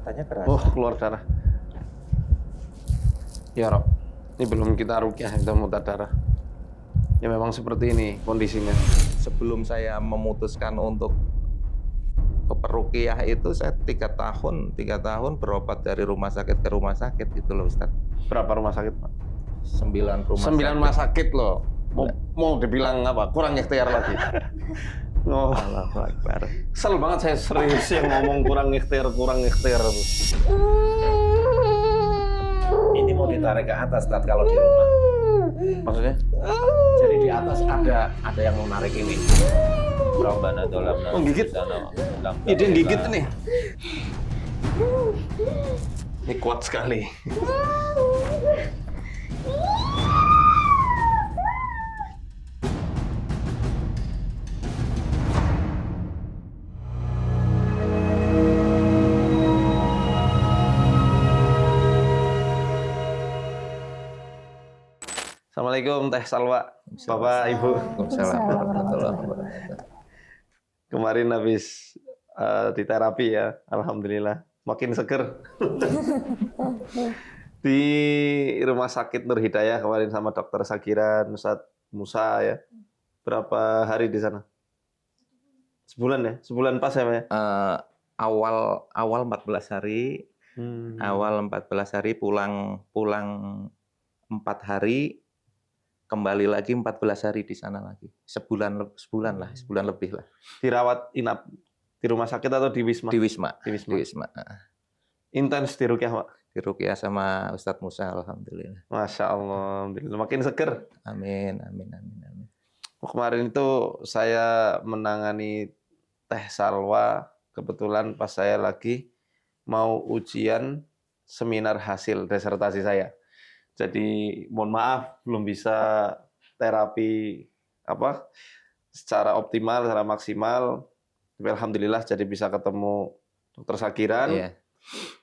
Katanya keras. Oh, keluar darah. Ya, Rob. Ini belum kita rukyah, kita muntah darah. Ya memang seperti ini kondisinya. Sebelum saya memutuskan untuk ke peruqyah itu saya 3 tahun berobat dari rumah sakit ke rumah sakit gitu loh Ustaz. Berapa rumah sakit, Pak? 9 rumah 9 sakit. rumah sakit loh. Mau dibilang apa? Kurang ikhtiar lagi. Oh, Allahu Akbar. kesel banget saya serius yang ngomong kurang ikhtiar. Ini mau ditarik ke atas Tat, kalau di rumah. Maksudnya? Jadi di atas ada yang mau narik ini. Rabbana dolamna. Oh, gigit. Ide yang gigit nih. Ini kuat sekali. Assalamualaikum Teh Salwa, Bapak Ibu. Waalaikumsalam warahmatullahi wabarakatuh. Kemarin habis di terapi ya, alhamdulillah makin seger. Di Rumah Sakit Nur Hidayah kemarin sama Dokter Sagiran, Ustadz Musa ya. Berapa hari di sana? Sebulan ya? Sebulan pas ya, Pak ya? Awal 14 hari, awal 14 hari pulang 4 hari, kembali lagi 14 hari di sana lagi. Sebulan lebih lah. Dirawat inap di rumah sakit atau di Wisma? Di Wisma. Di Wisma. Di Wisma. Intens di rukyah, Pak. Di ruqyah sama Ustadz Musa, alhamdulillah. Masya Allah, alhamdulillah. Makin seger. Amin. Kemarin itu saya menangani Teh Salwa, kebetulan pas saya lagi mau ujian seminar hasil disertasi saya. Jadi mohon maaf belum bisa terapi secara optimal, secara maksimal. Tapi alhamdulillah jadi bisa ketemu Dokter Sagiran. Iya.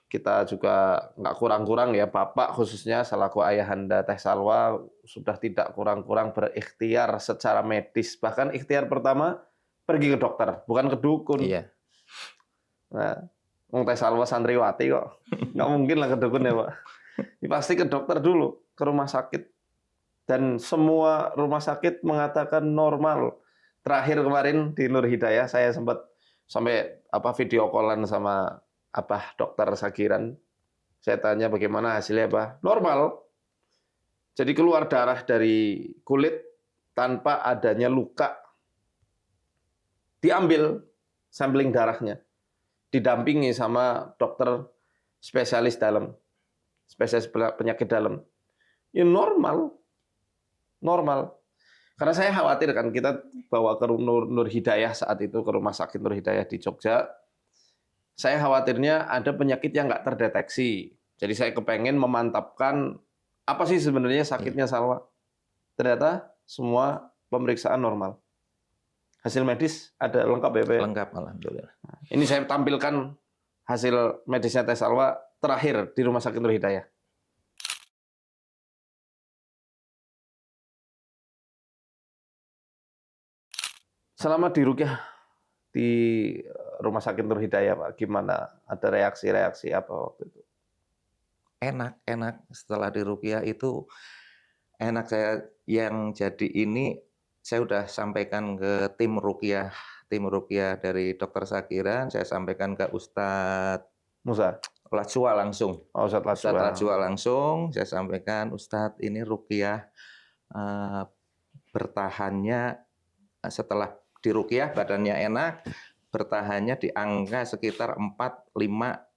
Kita juga nggak kurang-kurang ya, Bapak khususnya selaku ayahanda Teh Salwa sudah tidak kurang-kurang berikhtiar secara medis. Bahkan ikhtiar pertama pergi ke dokter, bukan ke dukun. Iya. Nah, Teh Salwa santriwati kok, nggak mungkin lah ke dukun ya Pak. Ini pasti ke dokter dulu, ke rumah sakit. Dan semua rumah sakit mengatakan normal. Terakhir kemarin di Nur Hidayah saya sempat sampai video callan sama Dokter Sagiran. Saya tanya bagaimana hasilnya, Pak? Normal. Jadi keluar darah dari kulit tanpa adanya luka. Diambil sampling darahnya. Didampingi sama dokter spesialis dalam. Spesialis penyakit dalam. Ya normal. Normal. Karena saya khawatir kan, kita bawa ke Nur Hidayah saat itu, ke Rumah Sakit Nur Hidayah di Jogja. Saya khawatirnya ada penyakit yang nggak terdeteksi. Jadi saya kepengen memantapkan apa sih sebenarnya sakitnya Salwa. Ternyata semua pemeriksaan normal. Hasil medis ada lengkap ya, Pak? Lengkap, alhamdulillah. Ini saya tampilkan hasil medisnya Teh Salwa terakhir di Rumah Sakit Nur Hidayah. Selama di rukyah di Rumah Sakit Nur Hidayah, Pak, gimana? Ada reaksi-reaksi apa waktu itu? Enak. Setelah di ruqyah itu enak. Saya yang jadi ini, saya udah sampaikan ke tim ruqyah dari Dokter Sagiran, saya sampaikan ke Ustadz Musa? Lajwa langsung. Oh, Ustadz Lajwa langsung, saya sampaikan, Ustadz ini ruqyah bertahannya setelah di ruqyah badannya enak, bertahannya di angka sekitar 4, 5,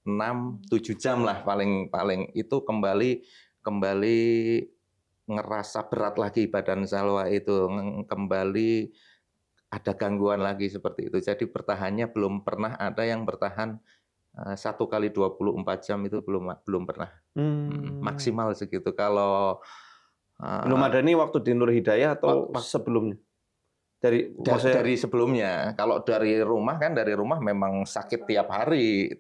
6, 7 jam lah paling itu kembali ngerasa berat lagi badan Salwa itu, kembali ada gangguan lagi seperti itu. Jadi bertahannya belum pernah ada yang bertahan 1 kali 24 jam itu belum pernah. Maksimal segitu. Kalau belum ada nih waktu di Nur Hidayah atau sebelumnya? Dari sebelumnya. Kalau dari rumah memang sakit tiap hari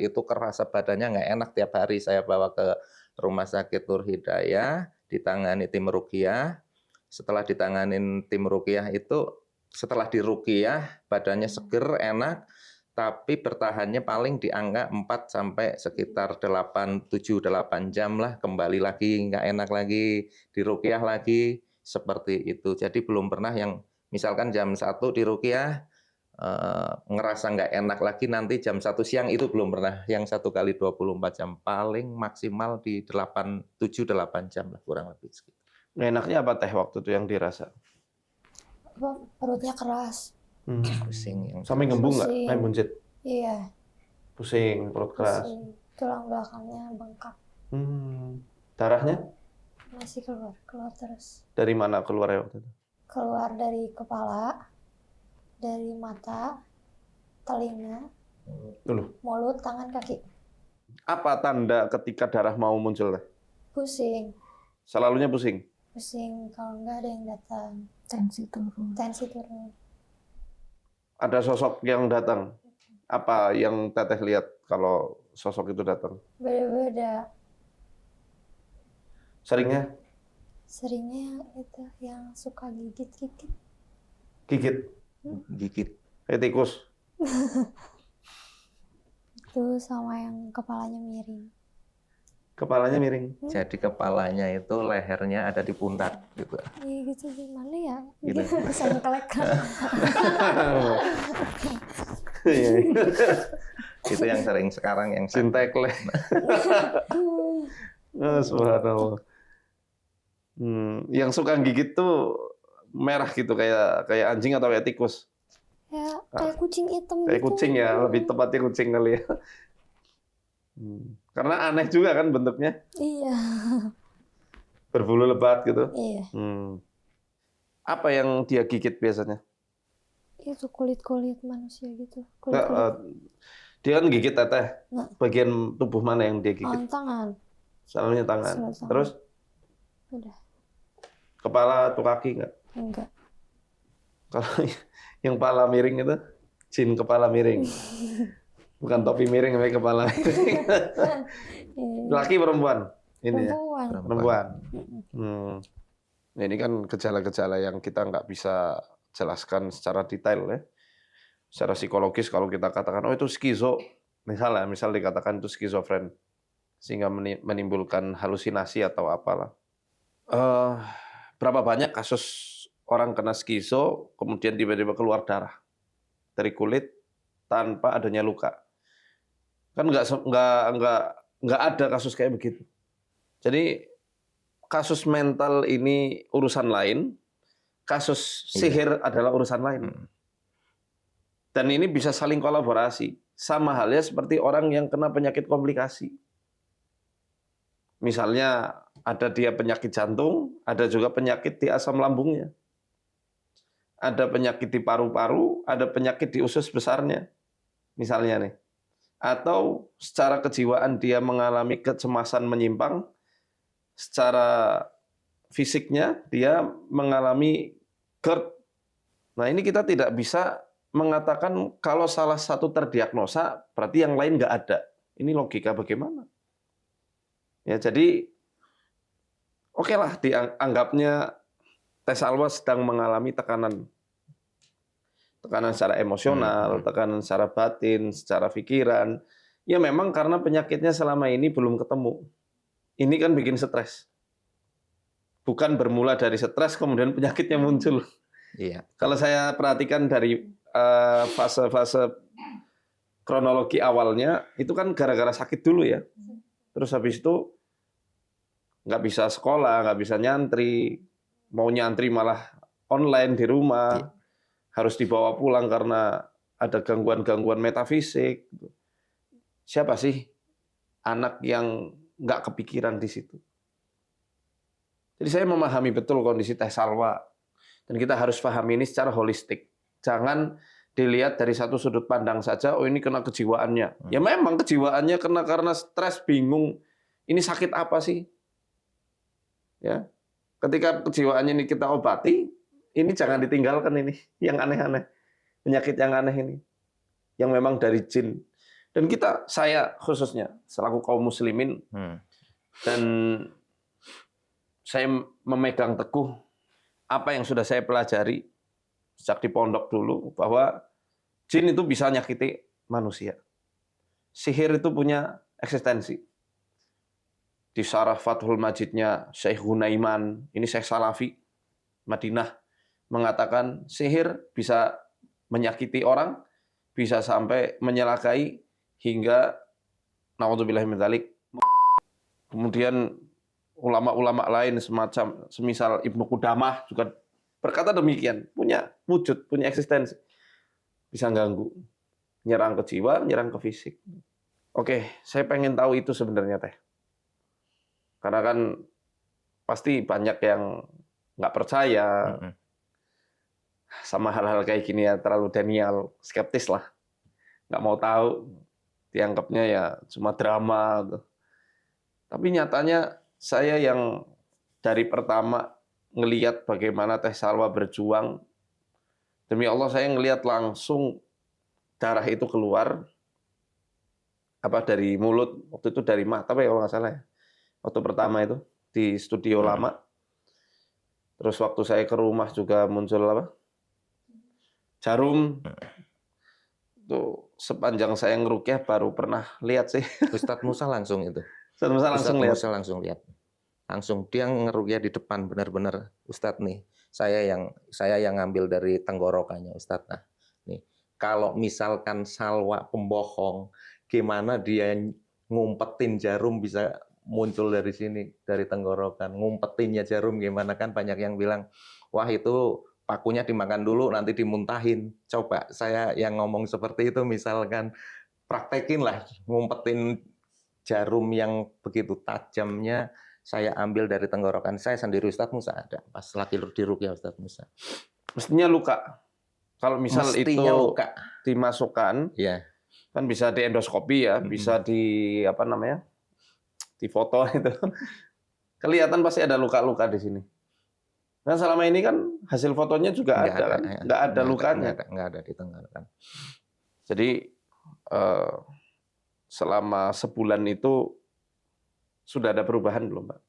itu kerasa badannya nggak enak tiap hari. Saya bawa ke Rumah Sakit Nur Hidayah, ditangani tim ruqyah. Setelah ditanganin tim ruqyah itu, setelah di ruqyah badannya seger, enak, tapi bertahannya paling di angka 4 sampai sekitar 8, 7, 8 jam lah, kembali lagi nggak enak lagi, diruqyah lagi, seperti itu. Jadi belum pernah yang misalkan jam 1 diruqyah, ngerasa nggak enak lagi nanti jam 1 siang, itu belum pernah. Yang 1 kali 24 jam, paling maksimal di 8, 7, 8 jam lah kurang lebih segitu. Nggak enaknya apa teh waktu itu yang dirasa? Perutnya keras. Pusing yang Sampai ngembung nggak? Pusing. Kayak buncit. Iya, Pusing, perut keras. pusing. Tulang belakangnya bengkak. Darahnya Masih keluar terus. dari mana keluarnya waktu itu? Keluar dari kepala, dari mata, telinga, Dulu. mulut, tangan, kaki. Apa tanda ketika darah mau muncul teh? Pusing. Selalunya pusing. Pusing kalau nggak ada yang datang. Tensi turun. Tensi turun. Ada sosok yang datang. Apa yang teteh lihat kalau sosok itu datang? Beda-beda. Seringnya Seringnya itu yang suka gigit-gigit. gigit, gigit. kayak tikus. Itu sama yang kepalanya miring. Kepalanya miring. Jadi kepalanya itu lehernya ada di pundak gitu. Iya gitu gimana ya? Gitu. Sengklek. Itu yang sering sekarang yang Sintekle. Subhanallah. Yang suka gigit tuh merah gitu kayak anjing atau kayak tikus? Ya, kayak kucing hitam Kayak gitu. kucing ya, lebih tepatnya kucing kali ya. Karena aneh juga kan bentuknya, Iya. berbulu lebat gitu. Iya. Apa yang dia gigit biasanya? Itu kulit-kulit manusia gitu. Nggak, Kulit-kulit. dia kan gigit teteh. Nggak. Bagian tubuh mana yang dia gigit? Tangan. Selalunya tangan. Selalu tangan. Terus Udah. kepala atau kaki nggak? Enggak. Kalau yang kepala miring itu jin kepala miring. Bukan topi miring, tapi kepala miring. Laki perempuan? Ini ya? Perempuan. Perempuan. Nah, ini kan gejala-gejala yang kita nggak bisa jelaskan secara detail ya. Secara psikologis kalau kita katakan, oh itu skizo, misal dikatakan itu skizofren, sehingga menimbulkan halusinasi atau apalah. Berapa banyak kasus orang kena skizo, kemudian tiba-tiba keluar darah dari kulit tanpa adanya luka? Kan nggak ada kasus kayak begitu. Jadi kasus mental ini urusan lain, kasus sihir adalah urusan lain. Dan ini bisa saling kolaborasi. Sama halnya seperti orang yang kena penyakit komplikasi. Misalnya ada dia penyakit jantung, ada juga penyakit di asam lambungnya. Ada penyakit di paru-paru, ada penyakit di usus besarnya. Misalnya nih. Atau secara kejiwaan dia mengalami kecemasan menyimpang, secara fisiknya dia mengalami GERD. Nah, ini kita tidak bisa mengatakan kalau salah satu terdiagnosa berarti yang lain nggak ada. Ini logika bagaimana? Ya, jadi oke lah dianggapnya Teh Salwa sedang mengalami tekanan secara emosional, tekanan secara batin, secara pikiran. Ya memang karena penyakitnya selama ini belum ketemu. Ini kan bikin stres. Bukan bermula dari stres kemudian penyakitnya muncul. Iya. Kalau saya perhatikan dari fase-fase kronologi awalnya, itu kan gara-gara sakit dulu ya. Terus habis itu nggak bisa sekolah, nggak bisa nyantri, mau nyantri malah online di rumah. Iya. Harus dibawa pulang karena ada gangguan-gangguan metafisik. Siapa sih anak yang nggak kepikiran di situ? Jadi saya memahami betul kondisi Teh Salwa. Dan kita harus pahami ini secara holistik. Jangan dilihat dari satu sudut pandang saja, oh ini kena kejiwaannya. Ya memang kejiwaannya kena karena stres, bingung. Ini sakit apa sih? Ya. Ketika kejiwaannya ini kita obati, ini jangan ditinggalkan ini, yang aneh-aneh. Penyakit yang aneh ini. Yang memang dari jin. Dan saya khususnya, selaku kaum muslimin, dan saya memegang teguh apa yang sudah saya pelajari sejak di pondok dulu, bahwa jin itu bisa nyakiti manusia. Sihir itu punya eksistensi. Di Syarah Fathul Majidnya Syekh Gunaiman, ini Syekh Salafi, Madinah, mengatakan sihir bisa menyakiti orang, bisa sampai menyelakai hingga naudzubillah min dzalik. Kemudian ulama-ulama lain semacam semisal Ibnu Qudamah juga berkata demikian, punya wujud, punya eksistensi. Bisa ganggu, nyerang ke jiwa, nyerang ke fisik. Oke, saya pengen tahu itu sebenarnya Teh. Karena kan pasti banyak yang nggak percaya sama hal-hal kayak gini ya, terlalu denial, skeptis lah. Nggak mau tahu, dianggapnya ya cuma drama. Tapi nyatanya saya yang dari pertama ngelihat bagaimana Teh Salwa berjuang, demi Allah saya ngelihat langsung darah itu keluar, apa dari mulut, waktu itu dari mata kalau nggak salah ya. Waktu pertama itu di studio lama. Terus waktu saya ke rumah juga muncul apa? Jarum. Tuh sepanjang saya ngerukyah baru pernah lihat sih. Ustadz Musa langsung itu. Ustadz Musa langsung lihat. Musa langsung lihat. Langsung dia ngerukyah di depan benar-benar Ustadz nih. Saya yang ngambil dari tenggorokannya Ustadz. Nah, nih kalau misalkan Salwa pembohong, gimana dia ngumpetin jarum bisa muncul dari sini, dari tenggorokan. Ngumpetinnya jarum gimana, kan banyak yang bilang, wah itu pakunya dimakan dulu nanti dimuntahin. Coba saya yang ngomong seperti itu misalkan praktekin lah, ngumpetin jarum yang begitu tajamnya saya ambil dari tenggorokan saya sendiri. Ustadz Musa ada pas lagi diruqyah Ustadz Musa. Mestinya luka. Kalau misal Mestinya itu luka. Dimasukkan, ya kan bisa di endoskopi ya, bisa di apa namanya? Di foto itu. Kelihatan pasti ada luka-luka di sini. Nah, selama ini kan hasil fotonya juga ada kan? Nggak ada lukanya. Nggak ada di tenggorokan. Jadi selama sebulan itu sudah ada perubahan belum, Pak?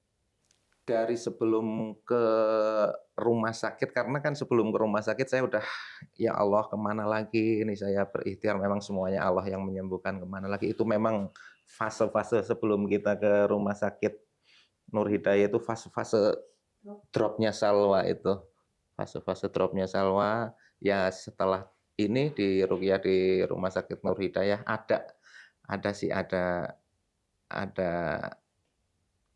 Dari sebelum ke rumah sakit, karena kan sebelum ke rumah sakit saya udah, ya Allah kemana lagi, ini saya berikhtiar, memang semuanya Allah yang menyembuhkan, kemana lagi. Itu memang fase-fase sebelum kita ke rumah sakit Nur Hidayah, itu fase-fase dropnya Salwa itu. Fase-fase dropnya Salwa, ya setelah ini di ruqyah di rumah sakit Nur Hidayah ada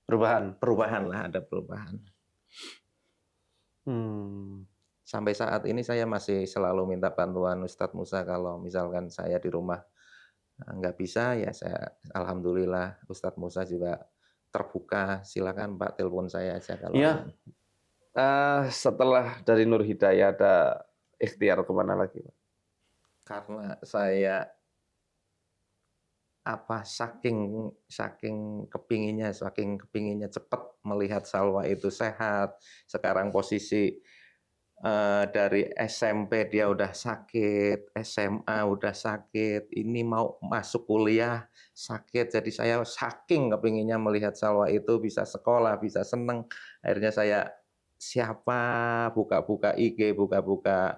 perubahan lah, ada perubahan. Sampai saat ini saya masih selalu minta bantuan Ustadz Musa kalau misalkan saya di rumah nggak bisa, ya saya alhamdulillah Ustadz Musa juga terbuka, silakan Pak telepon saya aja kalau. Iya. Setelah dari Nur Hidayah ada ikhtiar kemana lagi, Pak? Karena saya saking kepinginnya cepat melihat Salwa itu sehat. Sekarang posisi dari SMP dia udah sakit, SMA udah sakit, ini mau masuk kuliah sakit. Jadi saya saking kepinginnya melihat Salwa itu bisa sekolah, bisa seneng. Akhirnya saya buka-buka IG, buka-buka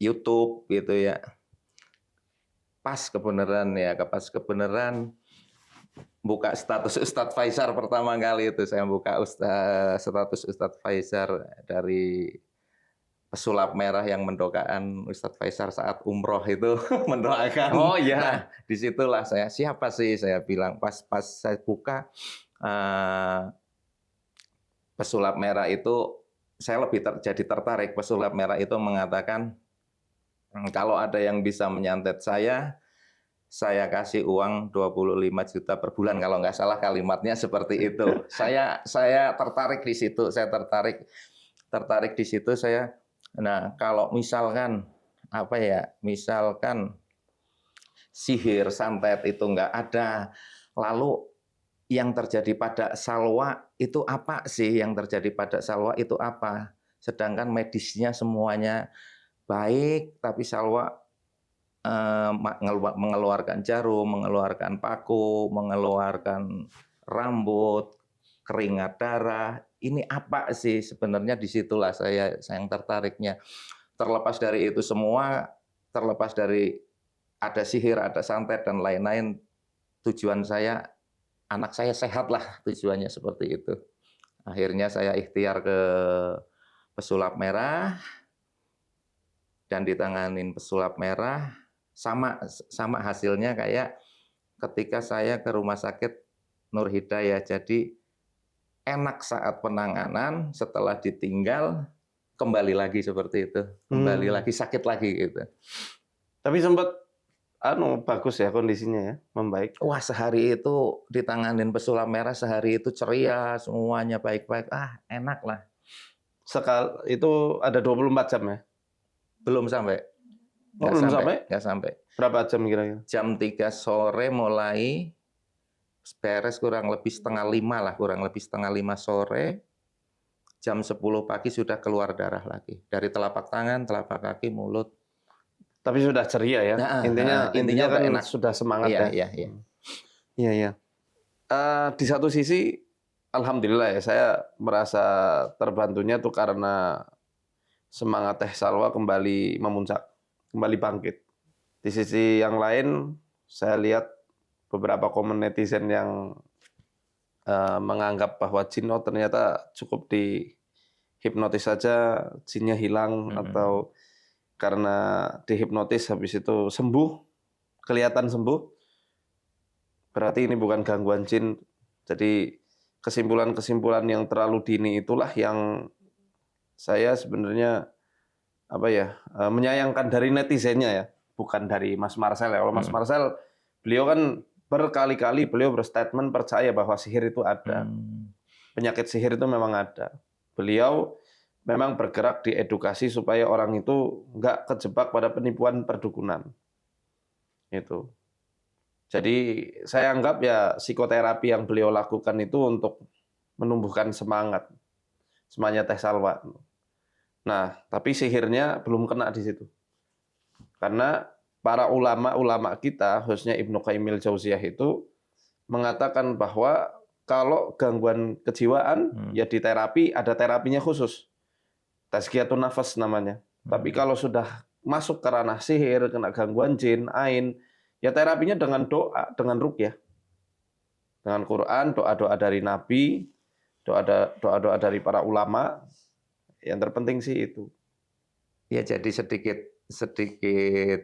YouTube gitu ya. Pas kebenaran buka status Ustadz Faisar pertama kali itu, saya buka status Ustadz Faisar dari pesulap merah yang mendoakan Ustadz Faisar saat umroh itu mendoakan. Oh iya. Nah, disitulah saya, siapa sih saya bilang, pas saya buka pesulap merah itu, saya lebih jadi tertarik. Pesulap merah itu mengatakan, kalau ada yang bisa menyantet saya kasih uang 25 juta per bulan, kalau nggak salah kalimatnya seperti itu. Saya tertarik di situ, tertarik di situ saya. Nah, kalau misalkan misalkan sihir santet itu nggak ada, lalu yang terjadi pada Salwa itu apa sih? Yang terjadi pada Salwa itu apa? Sedangkan medisnya semuanya baik, tapi Salwa mengeluarkan jarum, mengeluarkan paku, mengeluarkan rambut, keringat darah. Ini apa sih sebenarnya? Disitulah saya yang tertariknya. Terlepas dari itu semua, terlepas dari ada sihir, ada santet dan lain-lain, tujuan saya anak saya sehat lah, tujuannya seperti itu. Akhirnya saya ikhtiar ke pesulap merah dan ditanganin pesulap merah, sama hasilnya kayak ketika saya ke rumah sakit Nur Hidayah. Jadi enak saat penanganan, setelah ditinggal kembali lagi seperti itu, kembali lagi sakit lagi gitu. Tapi sempat bagus ya kondisinya ya, membaik. Wah, sehari itu ditanganin pesulap merah, sehari itu ceria, semuanya baik-baik. Enak lah. Itu ada 24 jam ya? Belum sampai. Belum sampai? Nggak sampai. Berapa jam kira-kira? Jam 3 sore mulai beres, kurang lebih setengah 5 lah, kurang lebih setengah 5 sore. Jam 10 pagi sudah keluar darah lagi. Dari telapak tangan, telapak kaki, mulut. Tapi sudah ceria ya. Intinya kan enak. Sudah semangat ya. Iya. Di satu sisi, alhamdulillah ya, saya merasa terbantunya tuh karena semangat Teh Salwa kembali memuncak, kembali bangkit. Di sisi yang lain, saya lihat beberapa komen netizen yang menganggap bahwa jin ternyata cukup dihipnotis saja, jinnya hilang, atau karena dihipnotis habis itu sembuh, kelihatan sembuh, berarti ini bukan gangguan jin. Jadi kesimpulan-kesimpulan yang terlalu dini itulah yang saya sebenarnya menyayangkan dari netizennya ya, bukan dari Mas Marcel ya. Kalau Mas Marcel, beliau kan berkali-kali beliau berstatement percaya bahwa sihir itu ada, penyakit sihir itu memang ada. Beliau memang bergerak di edukasi supaya orang itu nggak kejebak pada penipuan perdukunan. Itu. Jadi saya anggap ya psikoterapi yang beliau lakukan itu untuk menumbuhkan semangatnya Teh Salwa. Nah, tapi sihirnya belum kena di situ. Karena para ulama-ulama kita, khususnya Ibnu Qayyim al-Jauziyah itu mengatakan bahwa kalau gangguan kejiwaan ya di terapi ada terapinya khusus. Tazkiyatun nafas namanya. Tapi kalau sudah masuk ke ranah sihir, kena gangguan jin, ain, ya terapinya dengan doa, dengan ruqyah. Dengan Quran, doa-doa dari Nabi, doa-doa dari para ulama. Yang terpenting sih itu. Ya, jadi sedikit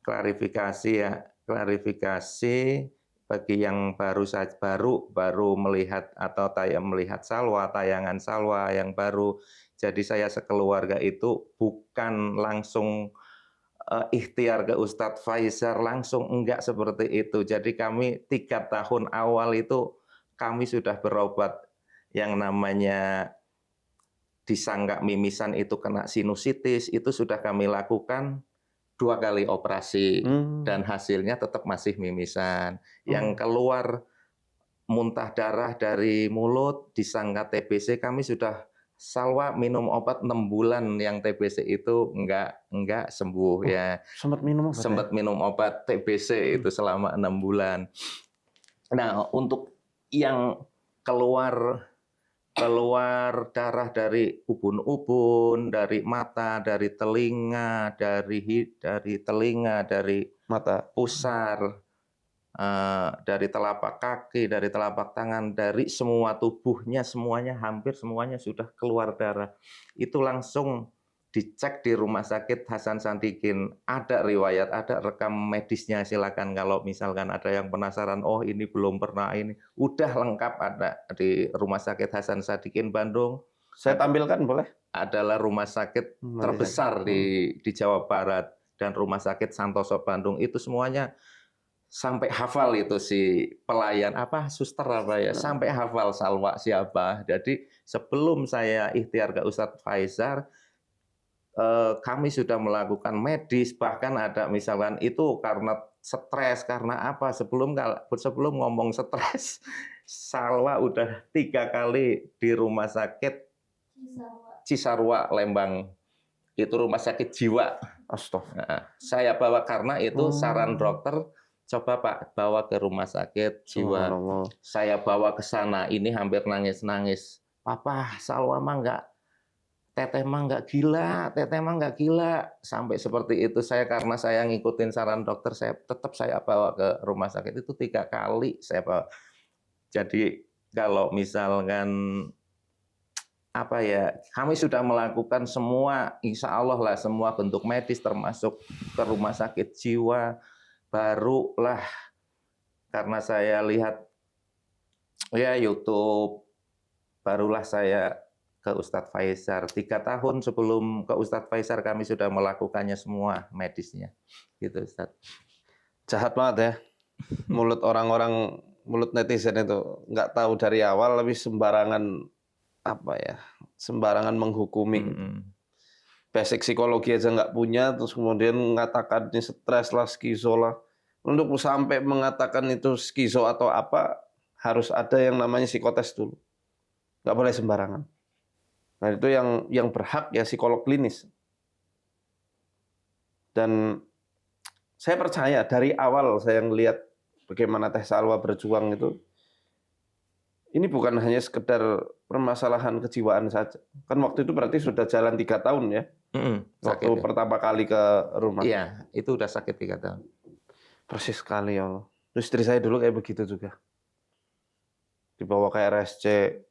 klarifikasi ya. Klarifikasi bagi yang baru melihat atau melihat tayangan Salwa yang baru. Jadi saya sekeluarga itu bukan langsung ikhtiar ke Ustadz Faizar langsung, enggak seperti itu. Jadi kami 3 tahun awal itu kami sudah berobat yang namanya disangka mimisan itu kena sinusitis, itu sudah kami lakukan 2 kali operasi dan hasilnya tetap masih mimisan. Yang keluar muntah darah dari mulut disangka TBC, kami sudah Salwa minum obat 6 bulan yang TBC itu enggak sembuh ya. Sempat minum obat. Sempat minum obat TBC itu selama 6 bulan. Nah, untuk yang keluar darah dari ubun-ubun, dari mata, dari telinga, dari Mata, pusar, dari telapak kaki, dari telapak tangan, dari semua tubuhnya, hampir semuanya sudah keluar darah. Itu langsung dicek di Rumah Sakit Hasan Sadikin. Ada riwayat, ada rekam medisnya, silakan kalau misalkan ada yang penasaran, oh ini belum pernah ini. Udah lengkap ada di Rumah Sakit Hasan Sadikin Bandung. Saya tampilkan boleh? Adalah rumah sakit terbesar di Jawa Barat, dan Rumah Sakit Santoso Bandung itu semuanya sampai hafal itu si pelayan suster sampai hafal Salwa siapa. Jadi sebelum saya ikhtiar ke Ustadz Faizar, kami sudah melakukan medis, bahkan ada misalkan itu karena stres, karena apa, sebelum ngomong stres, Salwa udah 3 kali di Rumah Sakit Cisarua Lembang, itu rumah sakit jiwa. Astaga. Saya bawa karena itu saran dokter, coba Pak bawa ke rumah sakit jiwa. Saya bawa ke sana, ini hampir nangis-nangis. Papa, Salwa mah nggak Teteh mah nggak gila, Teteh mah nggak gila. Sampai seperti itu karena saya ngikutin saran dokter, saya bawa ke rumah sakit itu 3 kali saya bawa. Jadi kalau misalkan apa ya, kami sudah melakukan semua, insya Allah lah semua bentuk medis termasuk ke rumah sakit jiwa, barulah karena saya lihat ya YouTube, barulah saya ke Ustadz Faisar. 3 tahun sebelum ke Ustadz Faisar kami sudah melakukannya semua medisnya, gitu Ustadz. Jahat banget ya. Mulut orang-orang, mulut netizen itu nggak tahu dari awal, lebih sembarangan apa ya? Sembarangan menghukumi. Basic psikologi aja nggak punya, terus kemudian mengatakan ini stres lah, skizo lah. Untuk sampai mengatakan itu skizo atau apa, harus ada yang namanya psikotes dulu. Nggak boleh sembarangan. Nah itu yang berhak ya psikolog klinis. Dan saya percaya dari awal saya ngelihat bagaimana Teh Salwa berjuang itu, ini bukan hanya sekedar permasalahan kejiwaan saja. Kan waktu itu berarti sudah jalan 3 tahun ya? Waktu Sakit, ya. pertama kali ke rumah. Iya, itu udah sakit 3 tahun. Persis sekali ya Allah. Istri saya dulu kayak begitu juga. Dibawa ke RSC,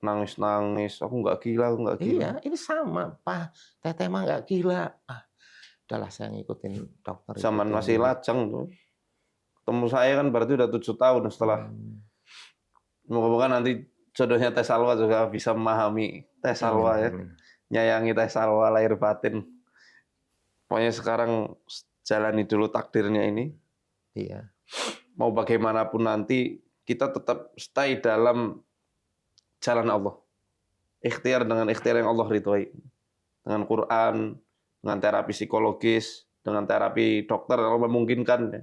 nangis-nangis. Aku nggak gila, aku nggak gila. Iya, ini sama, Pak. Teteh mah nggak gila. Udahlah saya ngikutin dokter. Zaman ikutin masih ini. lajang tuh. Ketemu saya kan berarti udah 7 tahun setelah. Moga-moga nanti jodohnya Teh Salwa juga bisa memahami Teh Salwa ya. Amin. Nyayangi Teh Salwa lahir batin. Pokoknya sekarang jalani dulu takdirnya ini. Iya. Mau bagaimanapun nanti, kita tetap stay dalam jalan Allah. Ikhtiar dengan ikhtiar yang Allah ridhoi. Dengan Quran, dengan terapi psikologis, dengan terapi dokter kalau memungkinkan.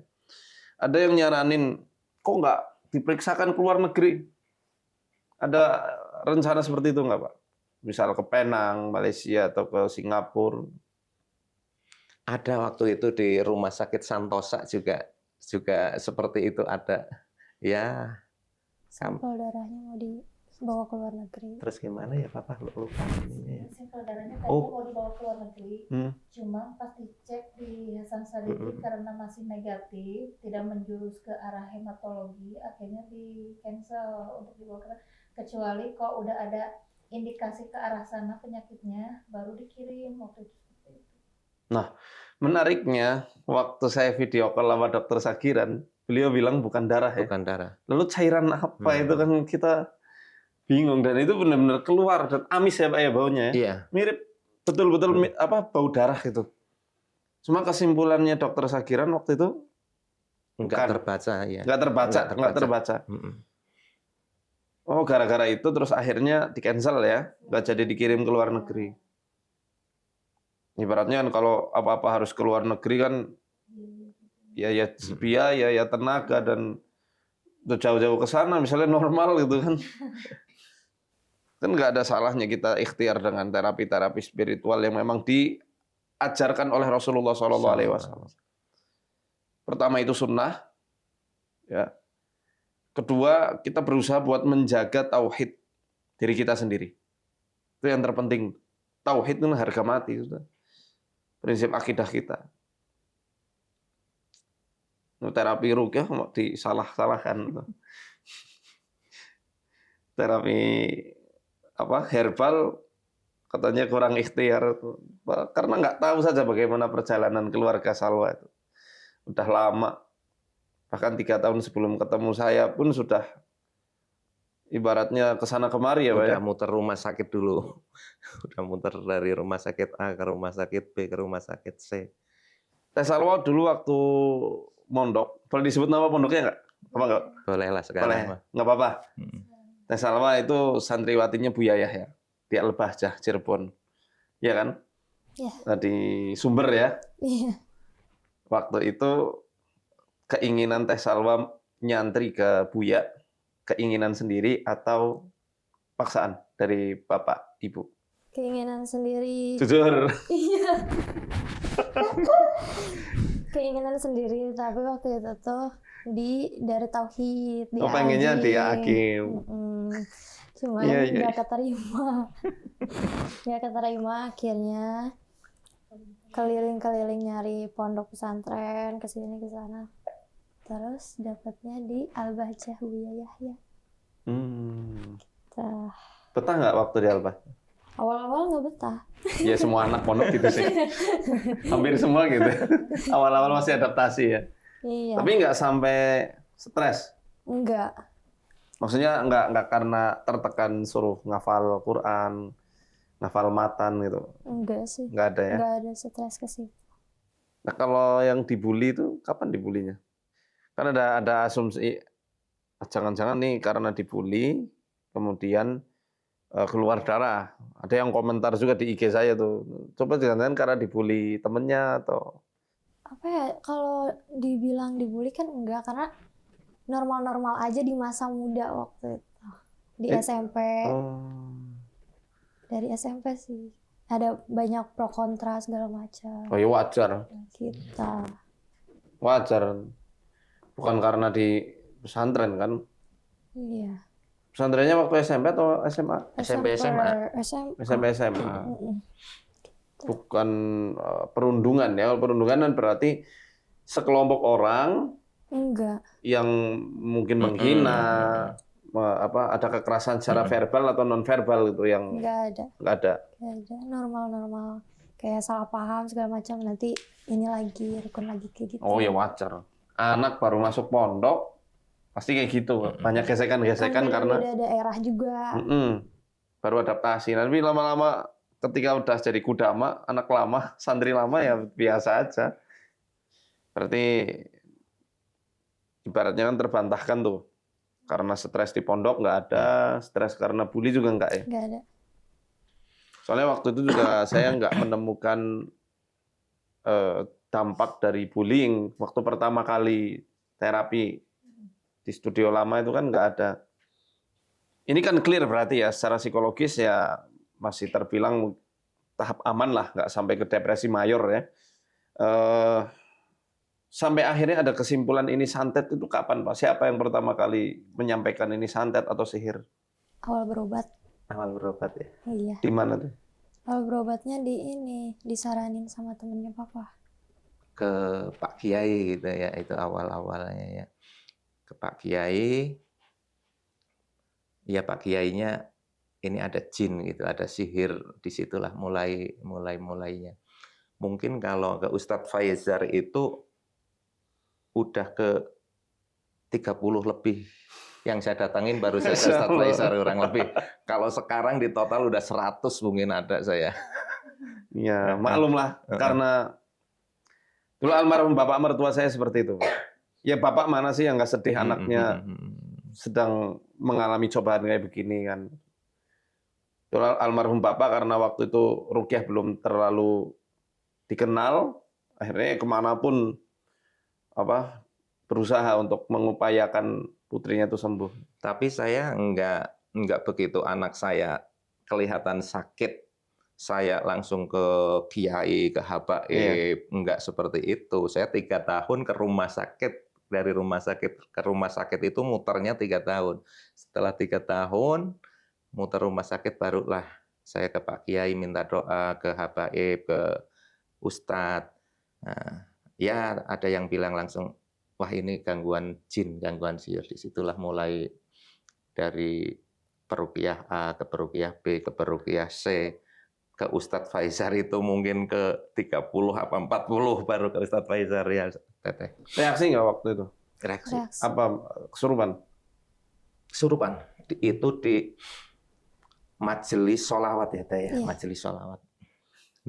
Ada yang nyaranin, kok nggak diperiksakan ke luar negeri? Ada rencana seperti itu nggak Pak? Misal ke Penang, Malaysia, atau ke Singapura? Ada waktu itu di Rumah Sakit Santosa juga seperti itu ada. Ya. Sampel darahnya mau dibawa ke luar negeri. Terus gimana ya Papa? Lupa ininya ya. Sampel darahnya tadinya Oh. mau dibawa ke luar negeri, cuma pas dicek di Hasan Sadikin karena masih negatif, tidak menjurus ke arah hematologi, akhirnya di cancel untuk dibawa ke, kecuali kalau udah ada indikasi ke arah sana penyakitnya, baru dikirim waktu itu. Seperti itu. Nah, menariknya waktu saya video call sama dokter Sagiran, beliau bilang bukan darah ya. Bukan darah. Lalu cairan apa itu kan kita bingung, dan itu benar-benar keluar dan amis ya Pak ya baunya ya. Iya. Mirip betul-betul apa bau darah gitu. Cuma kesimpulannya dokter Sagiran waktu itu Enggak bukan. terbaca ya. Nggak terbaca. Oh, gara-gara itu terus akhirnya di cancel ya, nggak jadi dikirim ke luar negeri. Ibaratnya kan kalau apa-apa harus ke luar negeri kan ya biaya, ya tenaga, dan udah jauh-jauh ke sana misalnya normal gitu kan. Kan nggak ada salahnya kita ikhtiar dengan terapi-terapi spiritual yang memang diajarkan oleh Rasulullah SAW. Pertama itu sunnah, ya. Kedua, kita berusaha buat menjaga tauhid diri kita sendiri. Itu yang terpenting. Tauhid itu harga mati, sudah. Prinsip akidah kita. Terapi ruqyah mau disalah-salahkan. Terapi herbal katanya kurang ikhtiar, karena nggak tahu saja bagaimana perjalanan keluarga Salwa itu. Udah lama, bahkan 3 tahun sebelum ketemu saya pun sudah ibaratnya kesana kemari ya Pak ya. Udah muter rumah sakit dulu. Udah muter dari rumah sakit A ke rumah sakit B ke rumah sakit C. Teh Salwa dulu waktu mondok, boleh disebut nama pondoknya nggak? Apa nggak? Boleh lah sekarang. Boleh, mah. nggak apa-apa. Teh Salwa itu santriwatinya Bu Yayah ya, di Al-Bahjah, Cirebon. Iya kan? Iya. Nah, di Sumber ya. Iya. Waktu itu keinginan Teh Salwa nyantri ke Buya, keinginan sendiri atau paksaan dari Bapak, Ibu? Keinginan sendiri. Jujur. Iya. keinginan sendiri, tapi waktu itu tuh dari tauhid, di pengennya di Agim. Agim. Cuman Iya, iya. nggak keterima akhirnya keliling-keliling nyari pondok pesantren ke sini ke sana. Terus dapatnya di Al-Bahjah Buya Yahya. Tah. Betah nggak waktu di Alba? Awal-awal nggak betah. Ya semua anak pondok gitu sih. Hampir semua gitu. Awal-awal masih adaptasi ya. Iya. Tapi nggak sampai stres. Enggak. Maksudnya nggak karena tertekan suruh ngafal Quran, ngafal matan gitu. Enggak sih. Nggak ada ya. Enggak ada stres ke situ. Nah kalau yang dibully itu kapan dibulinya? Kan ada asumsi jangan-jangan nih karena dibully kemudian keluar darah. Ada yang komentar juga di IG saya tuh. Coba jangan-jangan karena dibully temennya atau Apa ya, kalau dibilang dibully kan enggak, karena normal-normal aja di masa muda waktu itu. Di SMP. Dari SMP sih. Ada banyak pro kontra segala macam. oh ya wajar. Kita. Wajar. Bukan karena di pesantren kan. Iya. Pesantrennya waktu SMP atau SMA? SMP, SMA. SMP SMA. Bukan perundungan ya. Kalau perundungan kan berarti sekelompok orang Enggak. yang mungkin menghina, ada kekerasan secara verbal atau non verbal gitu yang Enggak ada. nggak ada. Enggak ada. Normal-normal. Kayak salah paham segala macam, nanti ini lagi, rukun lagi kayak gitu. Oh ya wajar. Anak baru masuk pondok pasti kayak gitu. Banyak gesekan-gesekan karena beda daerah juga. baru adaptasi. Nanti lama-lama ketika udah jadi kudama, anak lama, santri lama ya biasa aja. Berarti ibaratnya kan terbantahkan tuh. Karena stres di pondok nggak ada, stres karena bully juga nggak ya? Enggak ada. Soalnya waktu itu juga saya nggak menemukan dampak dari bullying. Waktu pertama kali terapi di studio lama itu kan nggak ada. Ini kan clear berarti ya, secara psikologis ya masih terbilang tahap aman lah, nggak sampai ke depresi mayor ya. Sampai akhirnya ada kesimpulan ini santet itu kapan Pak? Siapa yang pertama kali menyampaikan ini santet atau sihir? Awal berobat. Awal berobat ya? Iya. Di mana tuh? Awal berobatnya disaranin sama temennya papa. Ke Pak Kiai gitu ya, itu awal-awalnya ya. Ke Pak Kiai, ya Pak Kiainya ini ada jin gitu, ada sihir, disitulah mulainya. Mungkin kalau ke Ustadz Faizar itu udah ke 30 lebih yang saya datangin, baru saya ke Ustadz Faizar kurang lebih. Kalau sekarang di total udah 100 mungkin ada saya. Ya maklum lah, karena dulu almarhum bapak mertua saya seperti itu. Ya bapak mana sih yang nggak sedih anaknya sedang mengalami cobaan kayak begini kan. Dulu almarhum bapak karena waktu itu ruqyah belum terlalu dikenal, akhirnya kemanapun berusaha untuk mengupayakan putrinya itu sembuh. Tapi saya enggak begitu anak saya kelihatan sakit, saya langsung ke kiai, ke habaib, enggak seperti itu. Saya 3 tahun ke rumah sakit, dari rumah sakit ke rumah sakit itu muternya 3 tahun. Setelah 3 tahun muter rumah sakit barulah saya ke Pak Kiai minta doa, ke habaib, ke ustadz. Nah, ya ada yang bilang langsung, wah ini gangguan jin, gangguan sihir. Disitulah mulai dari peruqyah A ke peruqyah B ke peruqyah C ke Ustadz Faizar itu mungkin ke 30 apa 40 baru ke Ustadz Faizar ya Teteh. Reaksi nggak waktu itu? Reaksi. Apa kesurupan? Kesurupan. Itu di majelis sholawat ya Teh ya, majelis sholawat.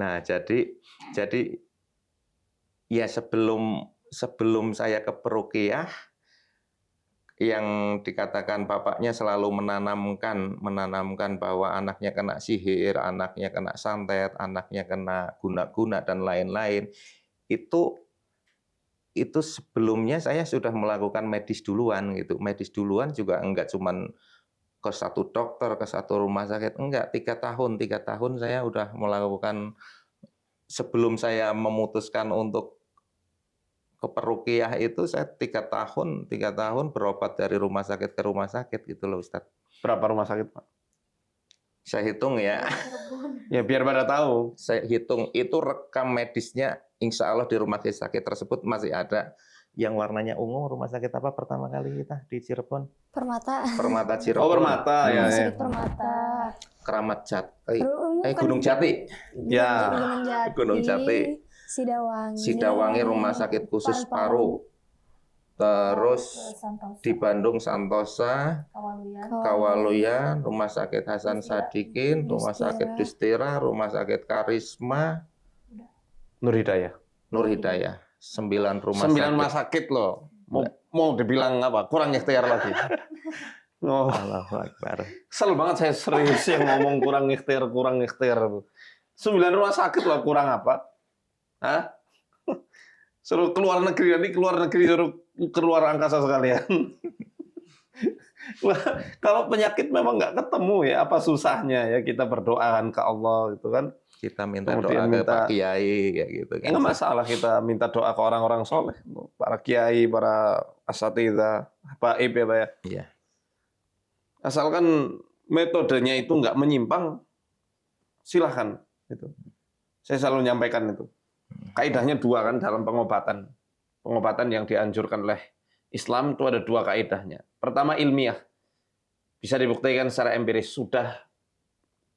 Nah jadi ya sebelum saya ke peruqyah, yang dikatakan bapaknya selalu menanamkan bahwa anaknya kena sihir, anaknya kena santet, anaknya kena guna-guna dan lain-lain. Itu sebelumnya saya sudah melakukan medis duluan gitu. Medis duluan juga enggak cuman ke satu dokter, ke satu rumah sakit, enggak. 3 tahun saya udah melakukan, sebelum saya memutuskan untuk ke peruqyah itu saya 3 tahun berobat dari rumah sakit ke rumah sakit gitu loh Ustadz. Berapa rumah sakit, Pak? Saya hitung ya, Ya biar pada tahu. saya hitung itu rekam medisnya, insya Allah di rumah sakit tersebut masih ada yang warnanya ungu. Rumah sakit apa pertama kali kita di Cirebon? Permata. Permata Cirebon. Oh, Permata, ya, Rumah ya. sakit Permata. Keramat Jati. Kan Gunung Jati. Ya. Gunung Jati. Sidawangi. Sidawangi Rumah Sakit Khusus Paru. Terus Santosa, di Bandung Santosa, Kawaluyan, Kawaluyan, Rumah Sakit Hasan Sadikin, Rumah Sakit Dustira, Rumah Sakit Karisma, Nur Hidayah. Nur Hidayah. 9 rumah 9 sakit. rumah sakit loh. Mau dibilang apa? Kurang ikhtiar lagi. Oh, Allahu Akbar. kesel banget saya serius yang ngomong kurang ikhtiar. 9 rumah sakit loh, kurang apa? Hah? Suruh keluar negeri, nanti keluar negeri suruh keluar angkasa sekalian. Wah, kalau penyakit memang nggak ketemu ya, apa susahnya ya kita berdoakan ke Allah gitu kan. Kita minta Kemudian doa ke minta- Pak Kiai kayak gitu kan. Nggak masalah kita minta doa ke orang-orang soleh, para kiai, para asatidzah, Pak Ib ya Pak ya. Iya. Asalkan metodenya itu nggak menyimpang, silahkan. Gitu. Saya selalu nyampaikan itu. Kaidahnya 2 kan dalam pengobatan. Pengobatan yang dianjurkan oleh Islam itu ada 2 kaidahnya. Pertama ilmiah. Bisa dibuktikan secara empiris. Sudah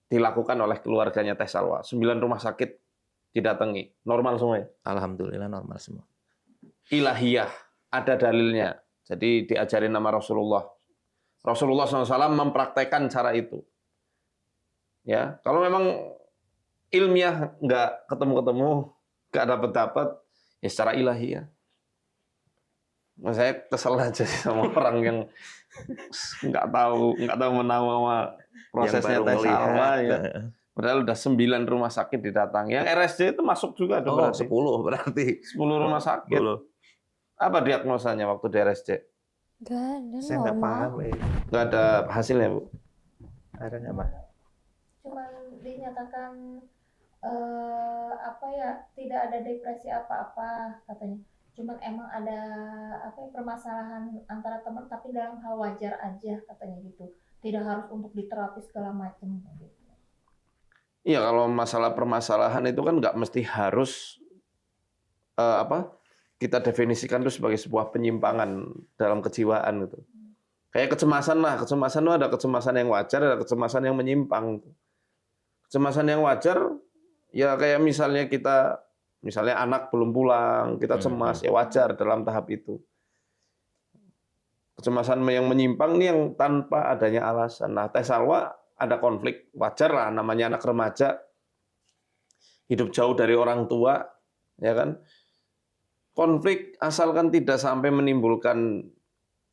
dilakukan oleh keluarganya Teh Salwa. 9 rumah sakit didatangi. Normal semua ya? Alhamdulillah normal semua. Ilahiyah. Ada dalilnya. Jadi diajarin nama Rasulullah. Rasulullah SAW mempraktekkan cara itu. Ya, kalau memang ilmiah nggak ketemu-ketemu, nggak dapat-dapat, ya secara ilahiyah. Nah, saya kesel aja sih sama orang yang nggak tahu menahu sama prosesnya Yang baru Teh Salwa melihat. ya. Padahal udah 9 rumah sakit didatangi. Yang RSJ itu masuk juga dong Oh, berarti. 10 berarti. 10 rumah sakit. 10. Apa diagnosanya waktu di RSJ? Gak ada, Saya nggak paham. normal. Nggak ada hasilnya, Bu. Ada nggak, Mas? cuman dinyatakan apa ya, tidak ada depresi apa-apa katanya. Cuman emang ada apa ya, permasalahan antara teman tapi dalam hal wajar aja katanya gitu. Tidak harus untuk diterapi segala macam gitu. Iya, kalau masalah permasalahan itu kan nggak mesti harus kita definisikan itu sebagai sebuah penyimpangan dalam kejiwaan gitu. Kayak kecemasan lah, kecemasan itu ada kecemasan yang wajar, ada kecemasan yang menyimpang. Kecemasan yang wajar ya kayak misalnya anak belum pulang, kita cemas, ya wajar dalam tahap itu. Kecemasan yang menyimpang nih yang tanpa adanya alasan. Nah, Teh Salwa ada konflik, wajar lah, namanya anak remaja, hidup jauh dari orang tua, ya kan? Konflik asalkan tidak sampai menimbulkan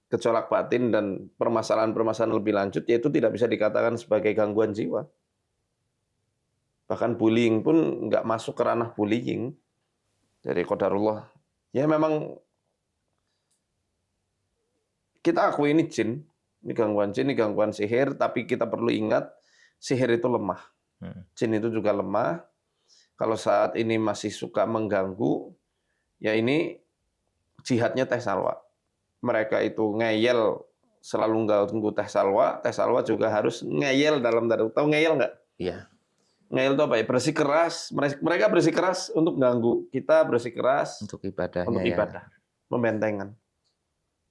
gejolak batin dan permasalahan-permasalahan lebih lanjut, yaitu tidak bisa dikatakan sebagai gangguan jiwa. Bahkan bullying pun nggak masuk ke ranah bullying dari qadarullah. Ya memang kita akui ini jin, ini gangguan sihir, tapi kita perlu ingat sihir itu lemah. Jin itu juga lemah. Kalau saat ini masih suka mengganggu, ya ini jihadnya Teh Salwa. Mereka itu ngeyel selalu ganggu Teh Salwa juga harus ngeyel dalam tanda kutip. Tahu ngeyel nggak? Iya. Ngeyel itu apa ya? Bersikeras. Mereka bersikeras untuk ganggu. Kita bersikeras Untuk ibadahnya untuk ya. ibadah. Membentengan.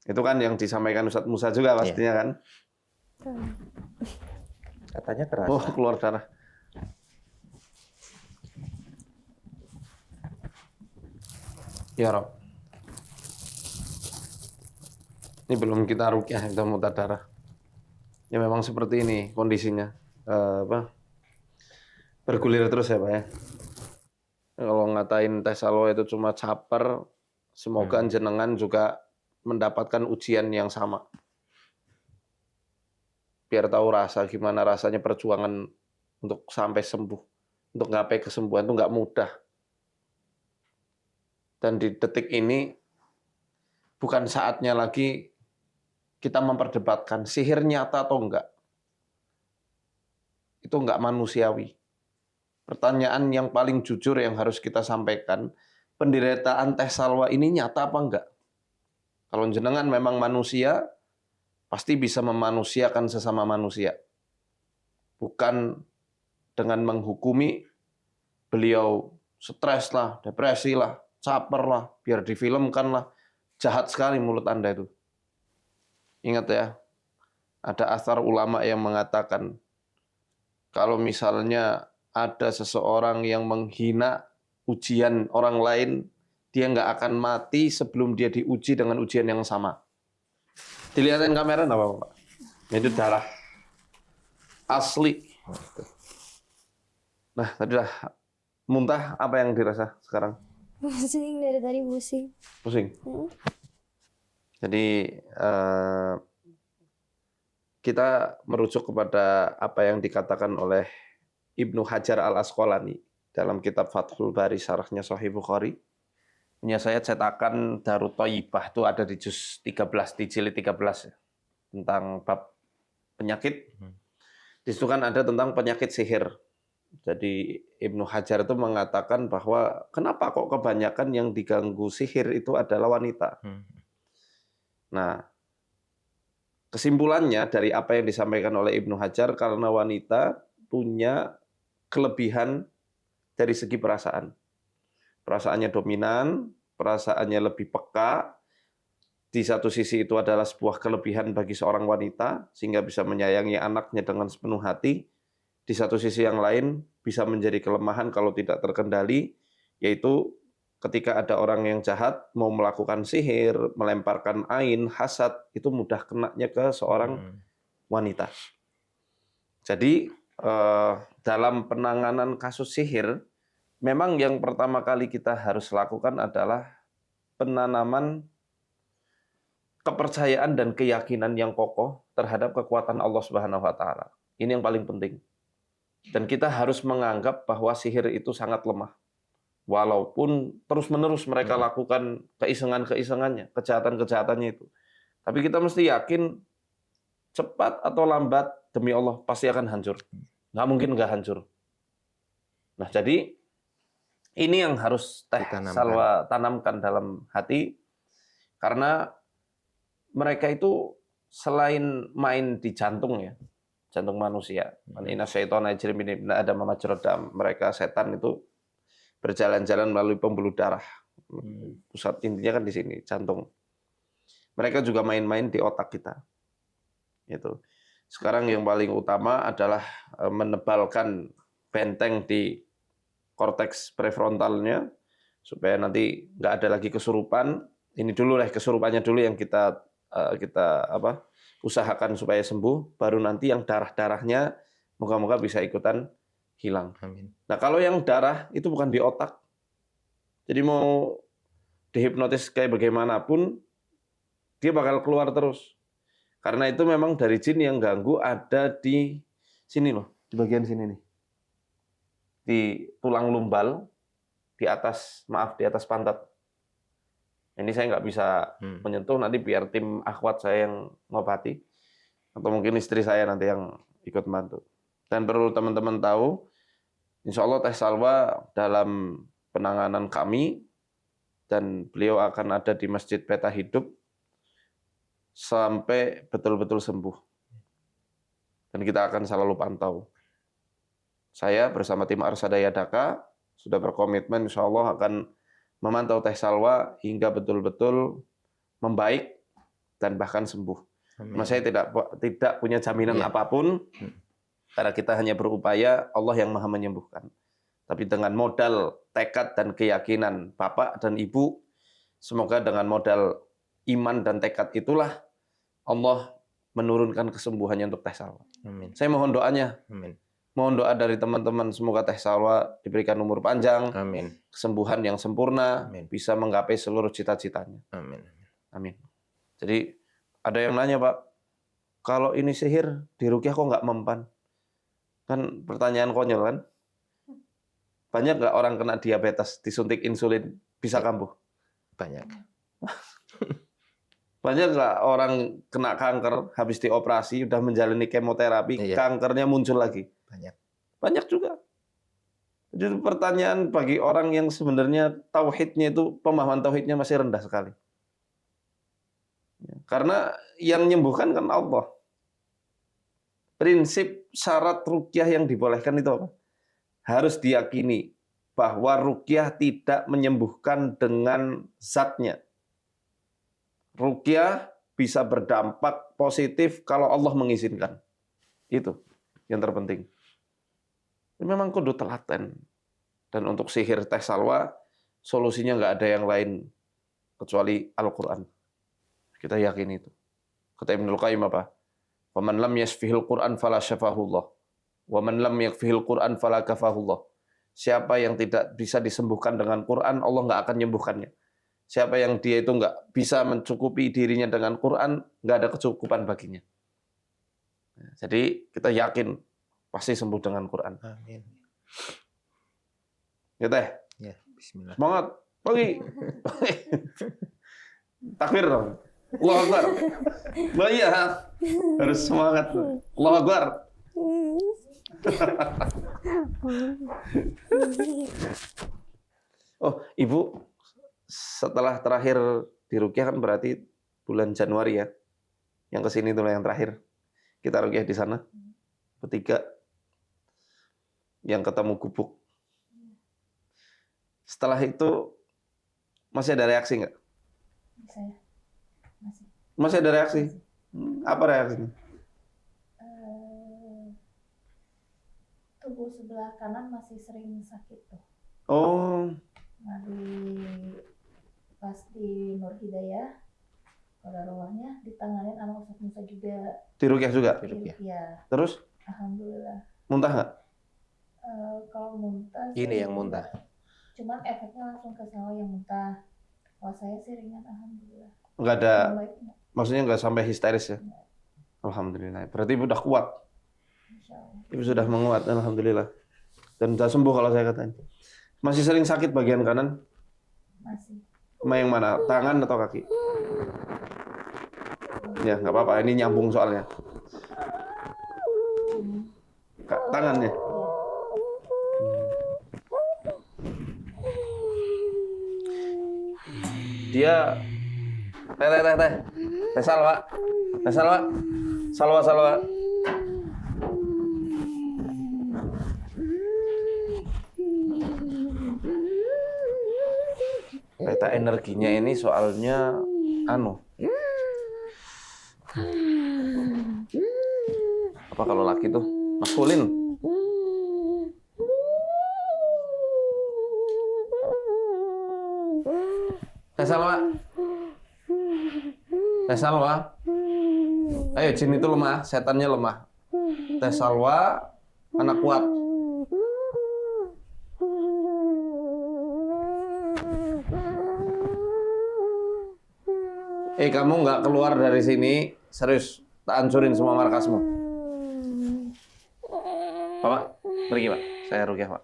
Itu kan yang disampaikan Ustadz Musa juga pastinya kan. Katanya keras. Oh, keluar darah. Ya Rob. Ini belum kita rukyah, kita muntah darah. Ya memang seperti ini kondisinya. Bergulir terus ya Pak ya. Kalau ngatain Teh Salwa itu cuma caper, semoga jenengan juga mendapatkan ujian yang sama. Biar tahu gimana rasanya perjuangan untuk sampai sembuh. Untuk ngapai kesembuhan itu nggak mudah. Dan di detik ini bukan saatnya lagi kita memperdebatkan sihir nyata atau enggak. Itu enggak manusiawi. Pertanyaan yang paling jujur yang harus kita sampaikan, penderitaan Teh Salwa ini nyata apa enggak? Kalau jenengan memang manusia, pasti bisa memanusiakan sesama manusia. Bukan dengan menghukumi beliau stres lah, depresi lah, caper lah, biar difilmkan lah. Jahat sekali mulut Anda itu. Ingat ya, ada asar ulama yang mengatakan, kalau misalnya ada seseorang yang menghina ujian orang lain, dia nggak akan mati sebelum dia diuji dengan ujian yang sama. Dilihatin kamera nggak apa-apa, Pak? Itu darah asli. Nah, tadi lah muntah, apa yang dirasa sekarang? Pusing dari tadi, pusing. Pusing. Jadi kita merujuk kepada apa yang dikatakan oleh Ibnu Hajar Al-Asqalani dalam kitab Fathul Bari, syarahnya Sahih Bukhari. Punya saya cetakan Darut Thayyibah, itu ada di juz 13, di jilid 13 ya, tentang bab penyakit. Di situ kan ada tentang penyakit sihir. Jadi Ibnu Hajar itu mengatakan bahwa kenapa kok kebanyakan yang diganggu sihir itu adalah wanita. Nah, kesimpulannya dari apa yang disampaikan oleh Ibnu Hajar, karena wanita punya kelebihan dari segi perasaan. Perasaannya dominan, perasaannya lebih peka. Di satu sisi itu adalah sebuah kelebihan bagi seorang wanita, sehingga bisa menyayangi anaknya dengan sepenuh hati. Di satu sisi yang lain, bisa menjadi kelemahan kalau tidak terkendali, yaitu ketika ada orang yang jahat, mau melakukan sihir, melemparkan ain, hasad, itu mudah kenanya ke seorang wanita. Jadi, dalam penanganan kasus sihir, memang yang pertama kali kita harus lakukan adalah penanaman kepercayaan dan keyakinan yang kokoh terhadap kekuatan Allah Subhanahu wa taala. Ini yang paling penting. Dan kita harus menganggap bahwa sihir itu sangat lemah. Walaupun terus-menerus mereka lakukan keisengan-keisengannya, kejahatan-kejahatannya itu. Tapi kita mesti yakin cepat atau lambat demi Allah pasti akan hancur. Nggak mungkin nggak hancur. Nah, jadi ini yang harus Teh Salwa tanamkan dalam hati, karena mereka itu selain main di jantung ya, jantung manusia. Inna syaitana yajri min ibni Adam majrad dam. Mereka setan itu berjalan-jalan melalui pembuluh darah. Pusat intinya kan di sini, jantung. Mereka juga main-main di otak kita. Itu. Sekarang yang paling utama adalah menebalkan benteng di korteks prefrontalnya supaya nanti nggak ada lagi kesurupan. Ini dulu lah kesurupannya dulu yang kita usahakan supaya sembuh. Baru nanti yang darah-darahnya moga-moga bisa ikutan hilang. Amin. Nah, kalau yang darah itu bukan di otak. Jadi mau dihipnotis kayak bagaimanapun, dia bakal keluar terus. Karena itu memang dari jin yang ganggu ada di sini loh, di bagian sini nih. Di tulang lumbal, di atas pantat. Ini saya nggak bisa menyentuh, nanti biar tim akhwat saya yang ngobati. Atau mungkin istri saya nanti yang ikut bantu. Dan perlu teman-teman tahu, insya Allah Teh Salwa dalam penanganan kami, dan beliau akan ada di Masjid Peta Hidup, sampai betul-betul sembuh. Dan kita akan selalu pantau. Saya bersama tim Arsadaya Daka sudah berkomitmen insya Allah akan memantau Teh Salwa hingga betul-betul membaik dan bahkan sembuh. Nah, saya tidak punya jaminan apapun, karena kita hanya berupaya, Allah yang Maha menyembuhkan. Tapi dengan modal tekad dan keyakinan Bapak dan Ibu, semoga dengan modal iman dan tekad itulah Allah menurunkan kesembuhannya untuk Teh Salwa. Amin. Saya mohon doanya. Amin. Mohon doa dari teman-teman, semoga Teh Salwa diberikan umur panjang, Amin. kesembuhan yang sempurna, Amin. bisa menggapai seluruh cita-citanya. Amin. Amin. Jadi ada yang nanya, Pak, kalau ini sihir, diruqyah kok nggak mempan? Kan pertanyaan konyol kan? Banyak nggak orang kena diabetes, disuntik insulin, bisa kambuh? Banyak. Banyak nggak orang kena kanker, habis dioperasi, udah menjalani kemoterapi, kankernya muncul lagi? Banyak. Banyak juga. Jadi pertanyaan bagi orang yang sebenarnya tauhidnya itu, pemahaman tauhidnya masih rendah sekali. Karena yang menyembuhkan kan Allah. Prinsip syarat ruqyah yang dibolehkan itu apa? Harus diyakini bahwa ruqyah tidak menyembuhkan dengan zatnya. Ruqyah bisa berdampak positif kalau Allah mengizinkan. Itu yang terpenting. Memang kudu telaten. Dan untuk sihir teh salwa, solusinya nggak ada yang lain kecuali Al-Quran. Kita yakin itu. Kata Ibnul Qayyim apa? "Waman lam yasfihil Qur'an fala syafahullah. Waman lam yakfihil Qur'an fala kafahullah." Siapa yang tidak bisa disembuhkan dengan Quran, Allah nggak akan menyembuhkannya. Siapa yang dia itu nggak bisa mencukupi dirinya dengan Quran, nggak ada kecukupan baginya. Jadi kita yakin pasti sembuh dengan Quran. Amin. Ya teh. Ya, bismillah. Semangat. Pagi. Takbir dong. Allahu Akbar. Bah iya. Harus semangat. Allahu Akbar. Oh, Ibu, setelah terakhir di Ruqyah kan berarti bulan Januari ya. Yang kesini itulah yang terakhir. Kita Ruqyah di sana. Bertiga. Yang ketemu gubuk. Setelah itu masih ada reaksi nggak? Saya masih. Masih ada reaksi? Apa reaksinya? Tubuh sebelah kanan masih sering sakit tuh. Oh, Nah, pas di Nur Hidayah, pada ruangnya ditanganin sama Ustaz Musa juga. di Ruqyah juga? Iya, Terus alhamdulillah. muntah nggak? Kalau muntah, Ini sih yang muntah. cuman efeknya langsung ke sawah yang muntah. Kalau saya sih ringan, alhamdulillah. Nggak ada, Membaik, maksudnya nggak sampai histeris ya? Alhamdulillah. Berarti Ibu udah kuat. insya Allah. Ibu sudah menguat, alhamdulillah. Dan sudah sembuh kalau saya katakan. Masih sering sakit bagian kanan? Masih. Sama yang mana? Tangan atau kaki? Ya, nggak apa-apa. Ini nyambung soalnya. Tangannya. Dia teh salwa. Teh salwa. Salwa. Peta energinya ini soalnya apa kalau laki tuh maskulin. Teh salwa. Ayo, jin itu lemah, setannya lemah. Teh salwa, anak kuat. Kamu nggak keluar dari sini, serius, tak hancurin semua markasmu. Pak, pergi Pak, saya Ruqyah Pak.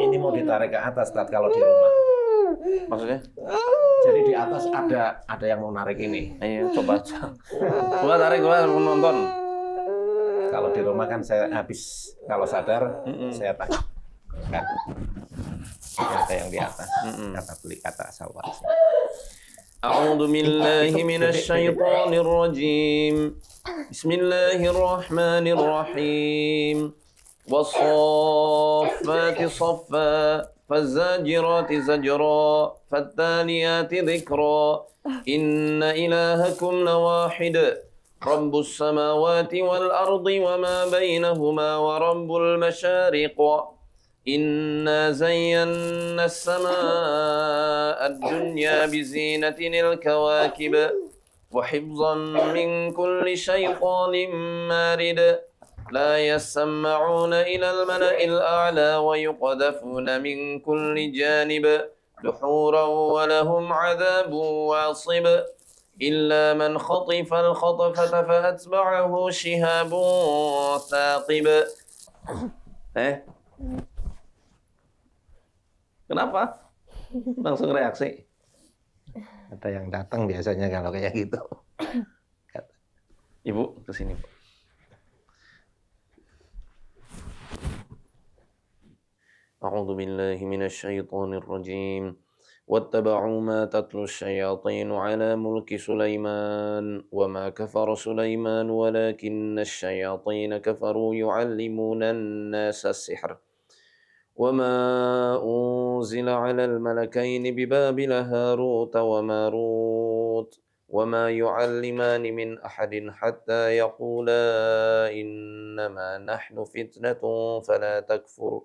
Ini mau ditarik ke atas Tat, kalau di rumah. Maksudnya? Jadi di atas ada yang mau narik ini. Ayo coba. Gua tarik, gua nonton. Kalau di rumah kan saya habis kalau sadar saya tangkap. Kan? Ada yang di atas. Kata beli kata salwa. A'udzu billahi minasy syaithanir rajim. Bismillahirrahmanirrahim. Was-saffati saffa, faz-zajirati zajra, fat-taliyati dhikra. Inna ilahakum lawahid. Rabbus samawati wal ardi wa ma bainahuma wa rabbul masyariq. Inna zayyana as-samaa'a ad-dunya bizinatil kawakib wa hifzan min kulli syaitanin marid. La yasma'una ila al-mala'il a'la wa yuqdafuna min kulli janib duhuran wa lahum 'adzabun wasib. إلا من خطف الخطفة فأتبعه شهاب ثاقب. Kenapa? Langsung reaksi. Ada yang datang biasanya kalau kayak gitu. Ibu, ke sini, Bu. A'udzu billahi minasyaitonir rajim. واتبعوا ما تتلو الشياطين على ملك سليمان وما كفر سليمان ولكن الشياطين كفروا يعلمون الناس السحر وما أنزل على الملكين ببابل هاروت وماروت وما يعلمان من أحد حتى يقولا إنما نحن فتنة فلا تكفر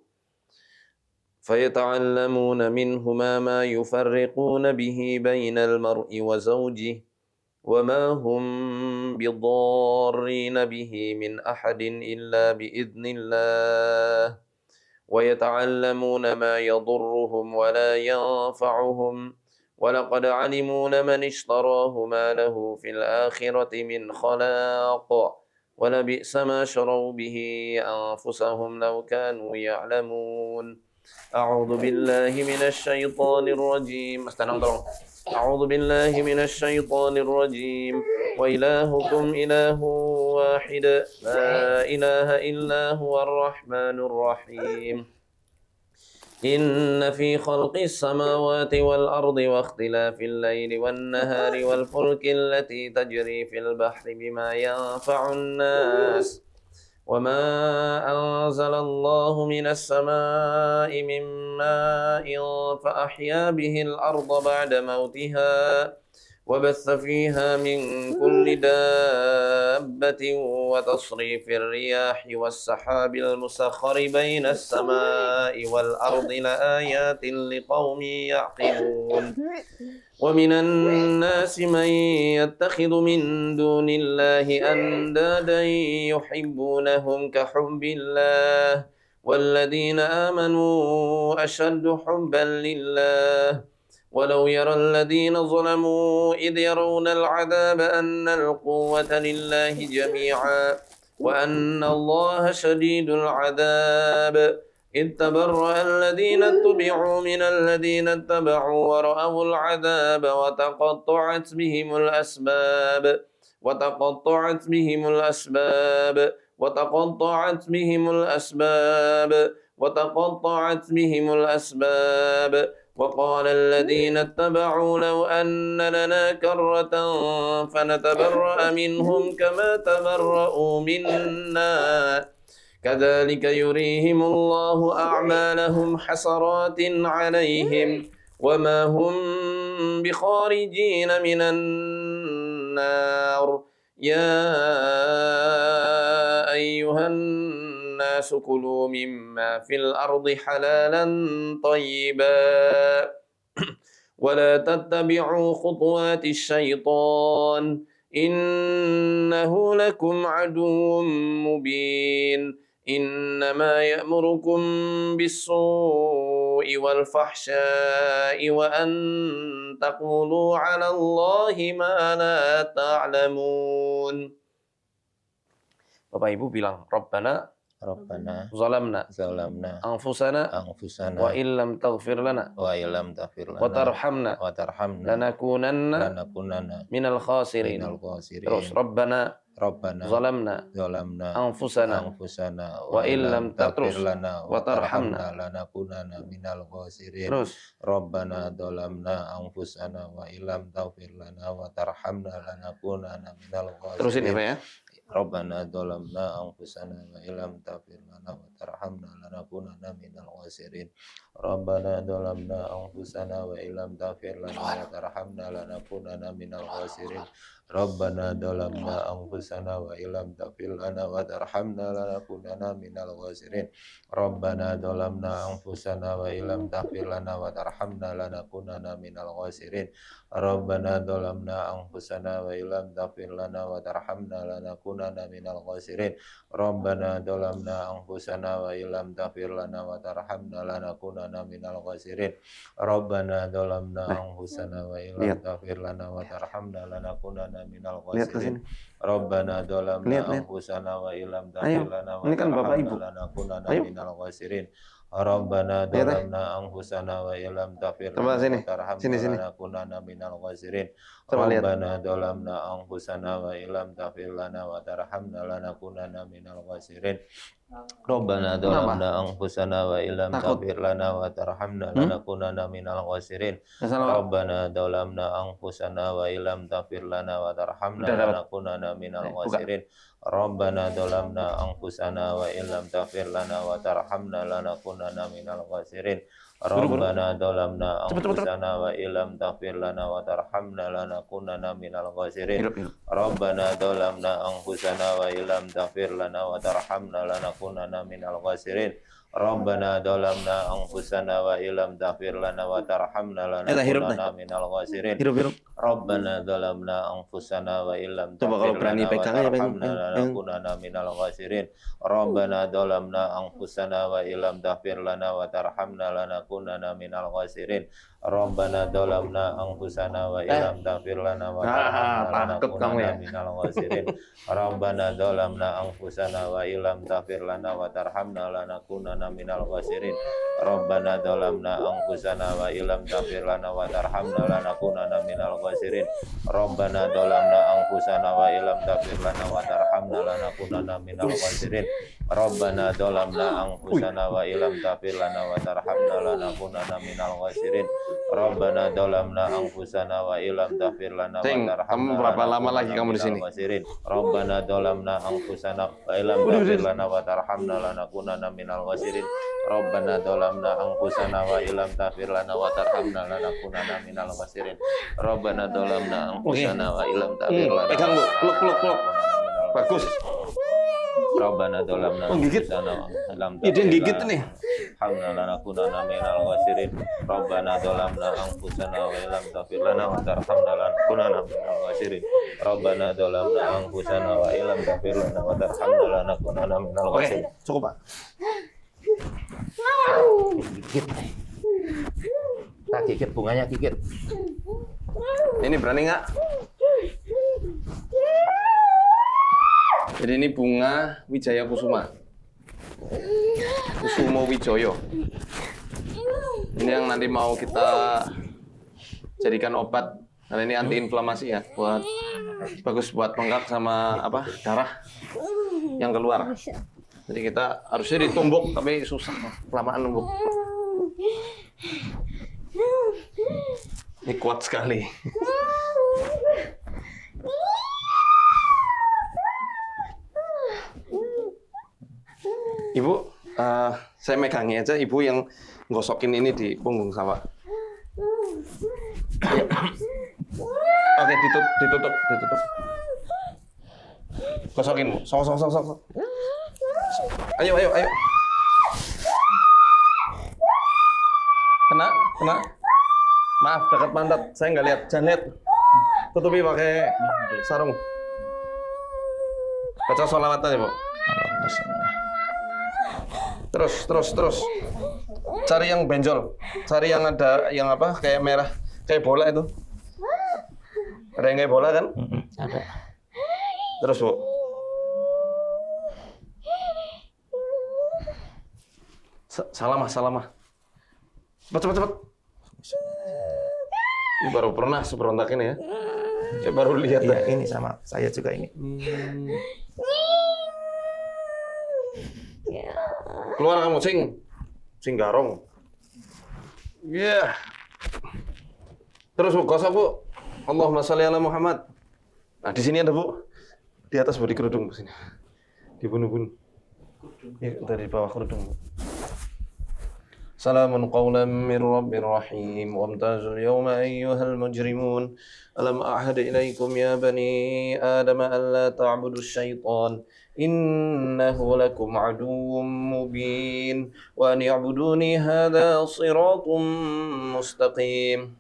فيتعلمون منهما ما يفرقون به بين المرء وزوجه وما هم بضارين به من أحد إلا بإذن الله ويتعلمون ما يضرهم ولا ينفعهم ولقد علموا لمن اشتراه ما له في الآخرة من خلاق ولبئس ما شروا به أنفسهم لو كانوا يعلمون أعوذ بالله من الشيطان الرجيم أعوذ بالله من الشيطان الرجيم وإلهكم إله واحد لا إله إلا هو الرحمن الرحيم إن في خلق السماوات والأرض واختلاف الليل والنهار والفلك التي تجري في البحر بما ينفع الناس وما أنزل الله من السماء من ماء فأحيا به الأرض بعد موتها وبث فيها من كل دابة وتصريف الرياح والسحاب المسخر بين السماء والأرض لآيات لقوم يعقلون ومن الناس من يتخذ من دون الله أندادا يحبونهم كحب الله والذين آمنوا أشد حبا لله ولو يرى الذين ظلموا إذ يرون العذاب أن القوة لله جميعا وأن الله شديد العذاب إذ تبرأ الذين اتبعوا من الذين اتبعوا ورأوا العذاب وتقطعت بهم الأسباب وتقطعت بهم الأسباب وتقطعت بهم الأسباب وتقطعت بهم الأسباب وقال الذين اتبعوا لو أن لنا كرة فنتبرأ منهم كما تبرأوا منا كذلك يريهم الله أعمالهم حسرات عليهم وما هم بخارجين من النار يا أيها الناس كلوا مما في الأرض حلالا طيبا ولا تتبعوا خطوات الشيطان إنه لكم عدو مبين إنما يأمركم بالسوء والفحشاء وأن تقولوا على الله ما لا تعلمون. Bapak Ibu bilang Rabbana zalamna anfusana wa illam taghfir lana wa tarhamna lanakunanna minal khasirin. Terus Rabbana zalamna anfusana wa illam taghfir lana wa tarhamna lanakunanna minal khasirin. Terus Rabbana zalamna anfusana wa illam taghfir lana wa tarhamna lanakunanna minal khasirin. terusin ya Pak ya. Rabbana zalamna anfusana wa illam taghfir lana wa tarhamna lanakunanna minal khasirin. Rabbana zalamna anfusana wa illam taghfir lana wa tarhamna lanakunanna minal khasirin. Rabbana zalamna anfusana wa illam taghfir lana wa tarhamna lanakunanna minal khasirin. Rabbana zalamna anfusana wa illam taghfir lana wa tarhamna lanakunanna minal khasirin. Rabbana zalamna anfusana wa illam taghfir lana wa tarhamna lanakunanna minal khasirin. Rabbana zalamna anfusana wa illam taghfir lana wa tarhamna lanakunanna minal khasirin. Rabbana zalamna anfusana wa illam taghfir lana wa tarhamna lanakunanna minal khasirin. Rabbana zalamna anfusana wa illam taghfir lana wa tarhamna lanakunanna minal khasirin. Rabbana Ya, Teh. zalamna anfusana wa illam taghfir Coba lana sini. wa tarhamna Sini. lanakunanna minal khasirin. Coba lihat. Rabbana zalamna anfusana wa illam taghfir lana wa tarhamna lanakunanna minal khasirin. Rabbana zalamna anfusana wa illam Takut. taghfir lana wa tarhamna lanakunanna minal khasirin. Ya, salah. Rabbana zalamna anfusana wa illam taghfir lana wa tarhamna Udah dapat. lanakunanna minal Buka. khasirin. Rabbana zalamna anfusana wa illam taghfir lana wa tarhamna lanakunanna minal khasirin. Rabbana zalamna anfusana wa illam taghfir lana wa tarhamna lanakunanna minal khasirin. Hidup. Rabbana zalamna anfusana wa illam taghfir lana wa tarhamna lanakunanna minal khasirin. Rabbana zalamna anfusana wa illam taghfir lana wa tarhamna lanakunanna minal khasirin. Hidup. Rabbana zalamna anfusana wa illam Coba kalau taghfir berani lana wa pegang aja, pegang. tarhamna lanakunanna minal khasirin. Rabbana zalamna anfusana wa illam taghfir lana wa tarhamna lanakunanna minal khasirin. Rabbana zalamna anfusana wa illam taghfir lana wa tarhamna takut kamu ya. lanakunanna minal khasirin. Rabbana zalamna anfusana wa illam taghfir lana wa tarhamna lanakunanna minal khasirin. Rabbana zalamna anfusana wa illam taghfir lana wa tarhamna lanakunanna minal khasirin. Rabbana zalamna anfusana wa illam taghfir lana wa tarhamna lanakunanna minal khasirin. Rabbana zalamna anfusana wa illam taghfir lana wa tarhamna lanakunanna minal khasirin. Rabbana zalamna anfusana wa illam taghfir lana wa Ceng, tarhamna kamu berapa lama lagi kamu di sini? khasirin. Rabbana zalamna anfusana wa illam taghfir lana wa tarhamna lanakunanna minal khasirin. Rabbana zalamna anfusana wa illam taghfir lana wa tarhamna lanakunanna minal khasirin. Rabbana zalamna anfusana wa illam taghfir lana. Pegang, Bu. Peluk. Bagus. Rabbana zalamna gigit. anfusana wa illam Ide gigit nih. Hamna lanakunanna minal khasirin. Rabbana zalamna anfusana wa illam taghfir lana wa tarhamna lanakunanna minal khasirin. Rabbana zalamna anfusana wa illam taghfir lana wa tarhamna lanakunanna minal khasirin. Cukup, Pak. Gigit. Tak gigit bunganya gigit. Ini berani nggak? Jadi ini bunga Wijaya Kusuma. Kusumo Wijoyo. Ini yang nanti mau kita jadikan obat. Karena ini antiinflamasi ya, bagus buat bengkak sama darah yang keluar. Jadi kita harusnya ditumbuk, tapi susah, kelamaan numbuk. Ini kuat sekali. Ibu, saya megangi aja. Ibu yang gosokin ini di punggung sawah. Oke, ditutup. Gosokin, Bu. Sok. Ayo. Kena. Maaf, dekat pantat. Saya nggak lihat. Jangan lihat. Tutupi pakai sarung. Baca sholawat aja, Bu. Terus. Cari yang benjol. Cari yang ada yang kayak merah, kayak bola itu. Ada yang kayak bola kan? Ada. Terus, Bu. Salamah. Cepat. Ini baru pernah seberontak ini ya. Saya baru lihat. Iya, ini sama saya juga ini. Keluar kamu, sing garong. Iya. Terus, Bu, gosok, Bu. Allahumma sholli ala Muhammad. Nah, di sini ada, Bu. Di atas, Bu, di kerudung, Bu, sini. Di bunuh-bunuh. Iya, udah di bawah kerudung, Bu. Salamun qawlan min rabbir rahim. Wamtazul yawma ayyuhal mujrimun. Alam a'had ilaikum ya bani Adam an la ta'budu syaitan. Innahu lakum aduwwum mubin. Wa an i'buduni hadha siratun mustaqim.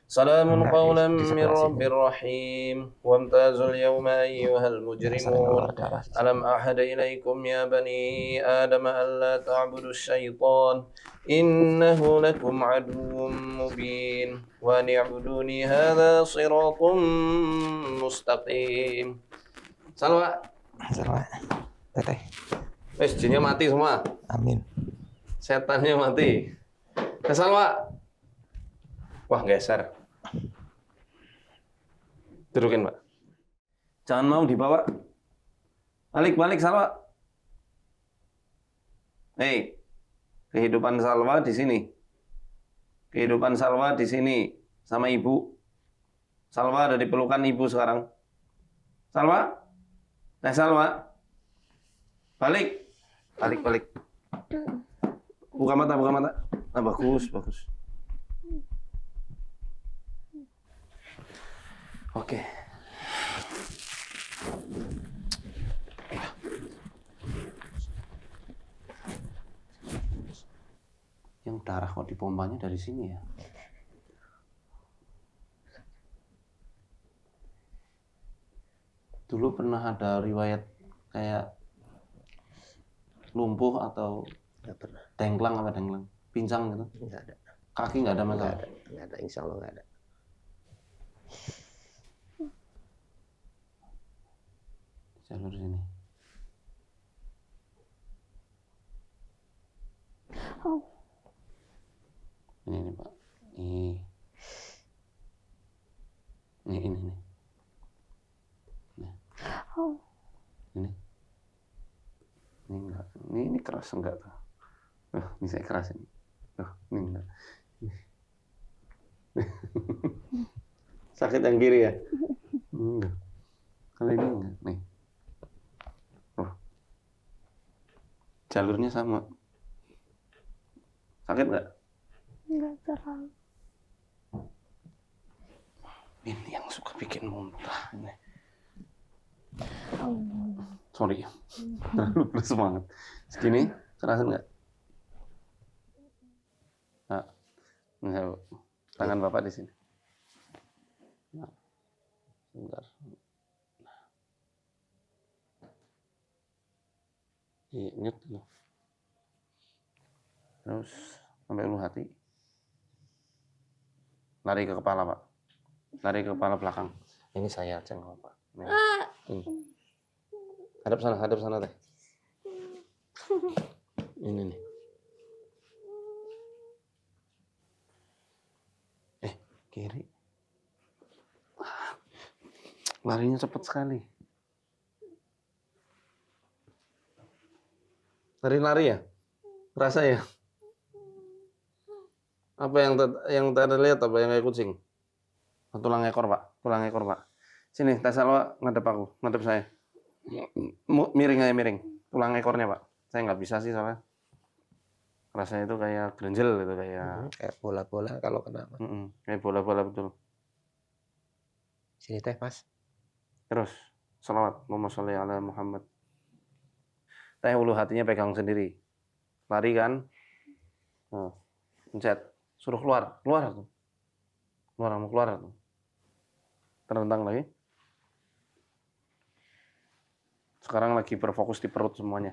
Salamun qawlan min rabbir rahim. Wamtazul yawma ayyuhal mujrimun. Alam a'had ilaikum ya bani Adam an la ta'budu syaitan. Innahu lakum aduwwum mubin. Wa an i'buduni hadha siratun mustaqim. Salwa. Teteh. Jinnya mati semua. Amin. Setannya mati. Teh Salwa. Wah, geser. Dudukin, Pak. Jangan mau dibawa. Balik, Salwa. Hei, kehidupan Salwa di sini. Kehidupan Salwa di sini sama ibu. Salwa ada di pelukan ibu sekarang. Salwa? Teh Salwa? Balik. Balik. Buka mata. Nah, bagus. Oke. Yang darah kok dipompanya dari sini ya? Dulu pernah ada riwayat kayak lumpuh atau Nggak pernah. dengklang, pincang gitu. Nggak ada. Kaki nggak ada masalah. Nggak ada. Insya Allah nggak ada. Jalur sini. Oh. Ini Pak. Ini. Nah. Oh. Ini enggak. Ini keras enggak tuh? Ini saya kerasin. Ini enggak. Sakit yang kiri ya? Enggak. Kali ini enggak. Nih. Jalurnya sama. Sakit enggak? Enggak terlalu. Ini yang suka bikin muntah. Ini. Oh. Sorry. Terlalu bersemangat. Segini, kerasan enggak? Nah, enggak. Tangan Bapak di sini. Nah, sebentar. Nyut dulu. Terus sampai ulu hati. Lari ke kepala, Pak. Lari ke kepala belakang. Ini saya aja nggak apa. Ini. Hadap sana teh. Ini nih. Kiri. Larinya cepat sekali. Lari-lari ya? Rasa ya? Apa yang tadi lihat apa yang kayak kucing? Tulang ekor, Pak. Tulang ekor, Pak. Sini, Teh Salwa ngadep aku, ngadep saya. Miring aja, miring. Tulang ekornya, Pak. Saya nggak bisa sih soalnya. Rasanya itu kayak grenjel gitu, Kayak bola-bola kalau kena. kayak bola-bola betul. Sini teh, Mas. Terus, salawat, Allahumma sholli ala Muhammad. Teh ulu hatinya pegang sendiri. Lari kan? Nah, pencet. Suruh keluar tuh. Keluar tuh. Terentang lagi. Sekarang lagi berfokus di perut semuanya.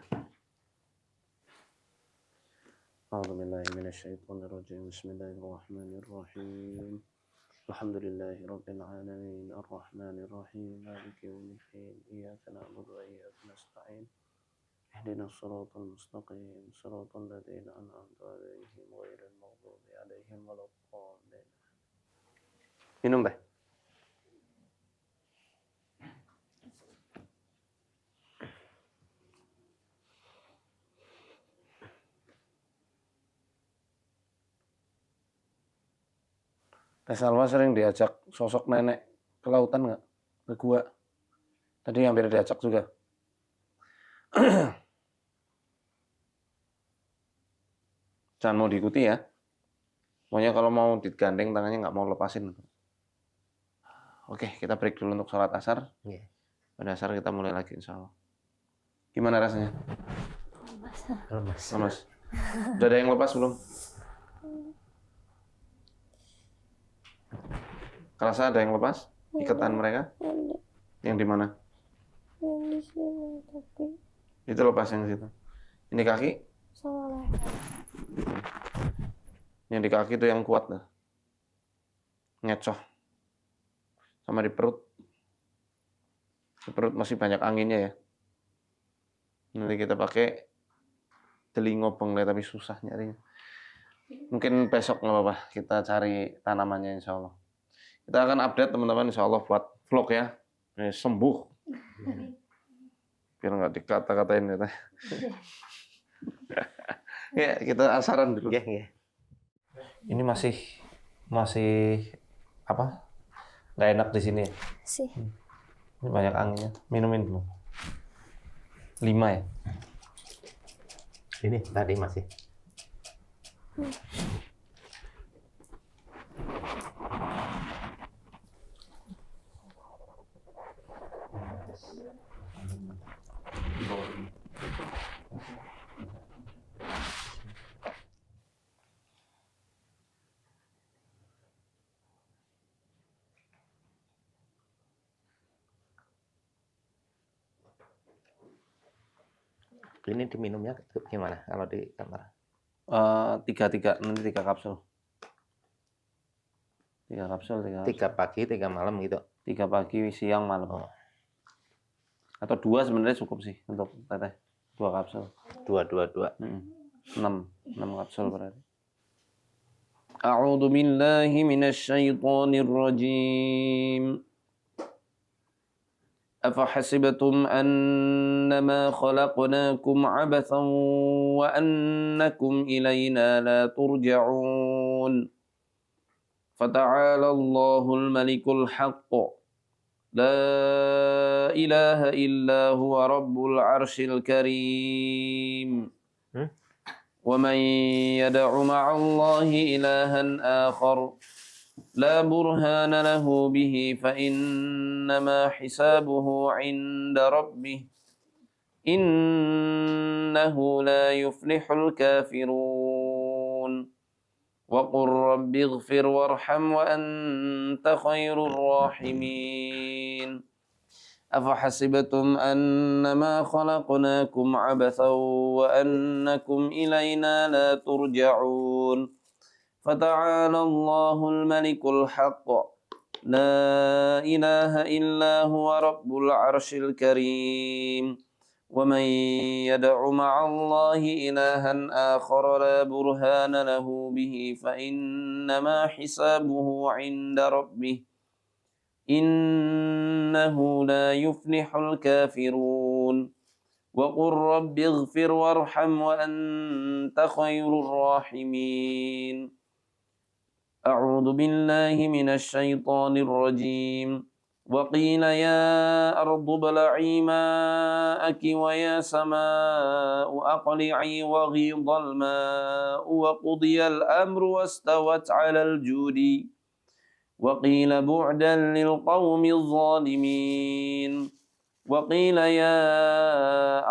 A'udzubillahi minasyaitonirrajim. Bismillahirrahmanirrahim. Alhamdulillahirabbil alamin. Arrahmanirrahim. Maliki yaumiddin. Iyyaka na'budu wa iyyaka nasta'in. Ihdinas siratal mustaqim. Siratal ladzina an'amta 'alaihim ghairil maghdubi 'alaihim waladdallin. Minum teh. Teh Salwa sering diajak sosok nenek ke lautan nggak? Ke gua. Tadi hampir diajak juga. Jangan mau diikuti ya. Pokoknya kalau mau digandeng tangannya nggak mau lepasin. Oke, kita break dulu untuk sholat asar. Iya. Pada asar kita mulai lagi insya Allah. Gimana rasanya? Lemas. Lemas. Udah ada yang lepas belum? Kerasa ada yang lepas? Ikatan mereka? Ada Yang di mana? yang di sini tapi Itu lepas yang situ. Ini kaki? sama leher. Yang di kaki itu yang kuat dah. Ngecoh. Sama di perut. Di perut masih banyak anginnya ya. Nanti kita pakai Telingo bengle tapi susah nyarinya. Mungkin besok nggak apa-apa, kita cari tanamannya insya Allah. Kita akan update teman-teman insya Allah buat vlog ya. Sembuh. Biar nggak dikata-katain ya. Ya, kita asaran dulu. Ya, ya. Ini masih apa? Nggak enak di sini. Sih. Ini banyak anginnya. Minumin dulu. 5 ya. Ini tadi masih. Ini diminumnya gimana kalau di kamar? 3 nanti 3 kapsul. 3 kapsul, 3 kapsul. 3 pagi, 3 malam gitu. 3 pagi, siang, malam. Oh. Atau 2 sebenarnya cukup sih untuk teteh. 2 kapsul. 2. 6 kapsul berarti. A'udzu billahi minasyaitonir rajim. أفحسبتم أنما خلقناكم عبثا وأنكم إلينا لا ترجعون فتعالى الله الملك الحق لا إله إلا هو رب العرش الكريم ومن يدع مع الله إلها آخر لا برهان له به فإنما حسابه عند ربه إنه لا يفلح الكافرون وقل رب اغفر وارحم وأنت خير الراحمين أفحسبتم أنما خلقناكم عبثا وأنكم إلينا لا ترجعون فتعالى الله الملك الحق لا إله إلا هو رب العرش الكريم ومن يدع مع الله إلها آخر لا برهان له به فإنما حسابه عند ربه إنه لا يفلح الكافرون وقل رب اغفر وارحم وأنت خير الراحمين أعوذ بالله من الشيطان الرجيم وقيل يا أرض ابلعي ماءك ويا سماء أقلعي وغيض الماء وقضي الأمر واستوت على الجود وقيل بعدا للقوم الظالمين وقيل يا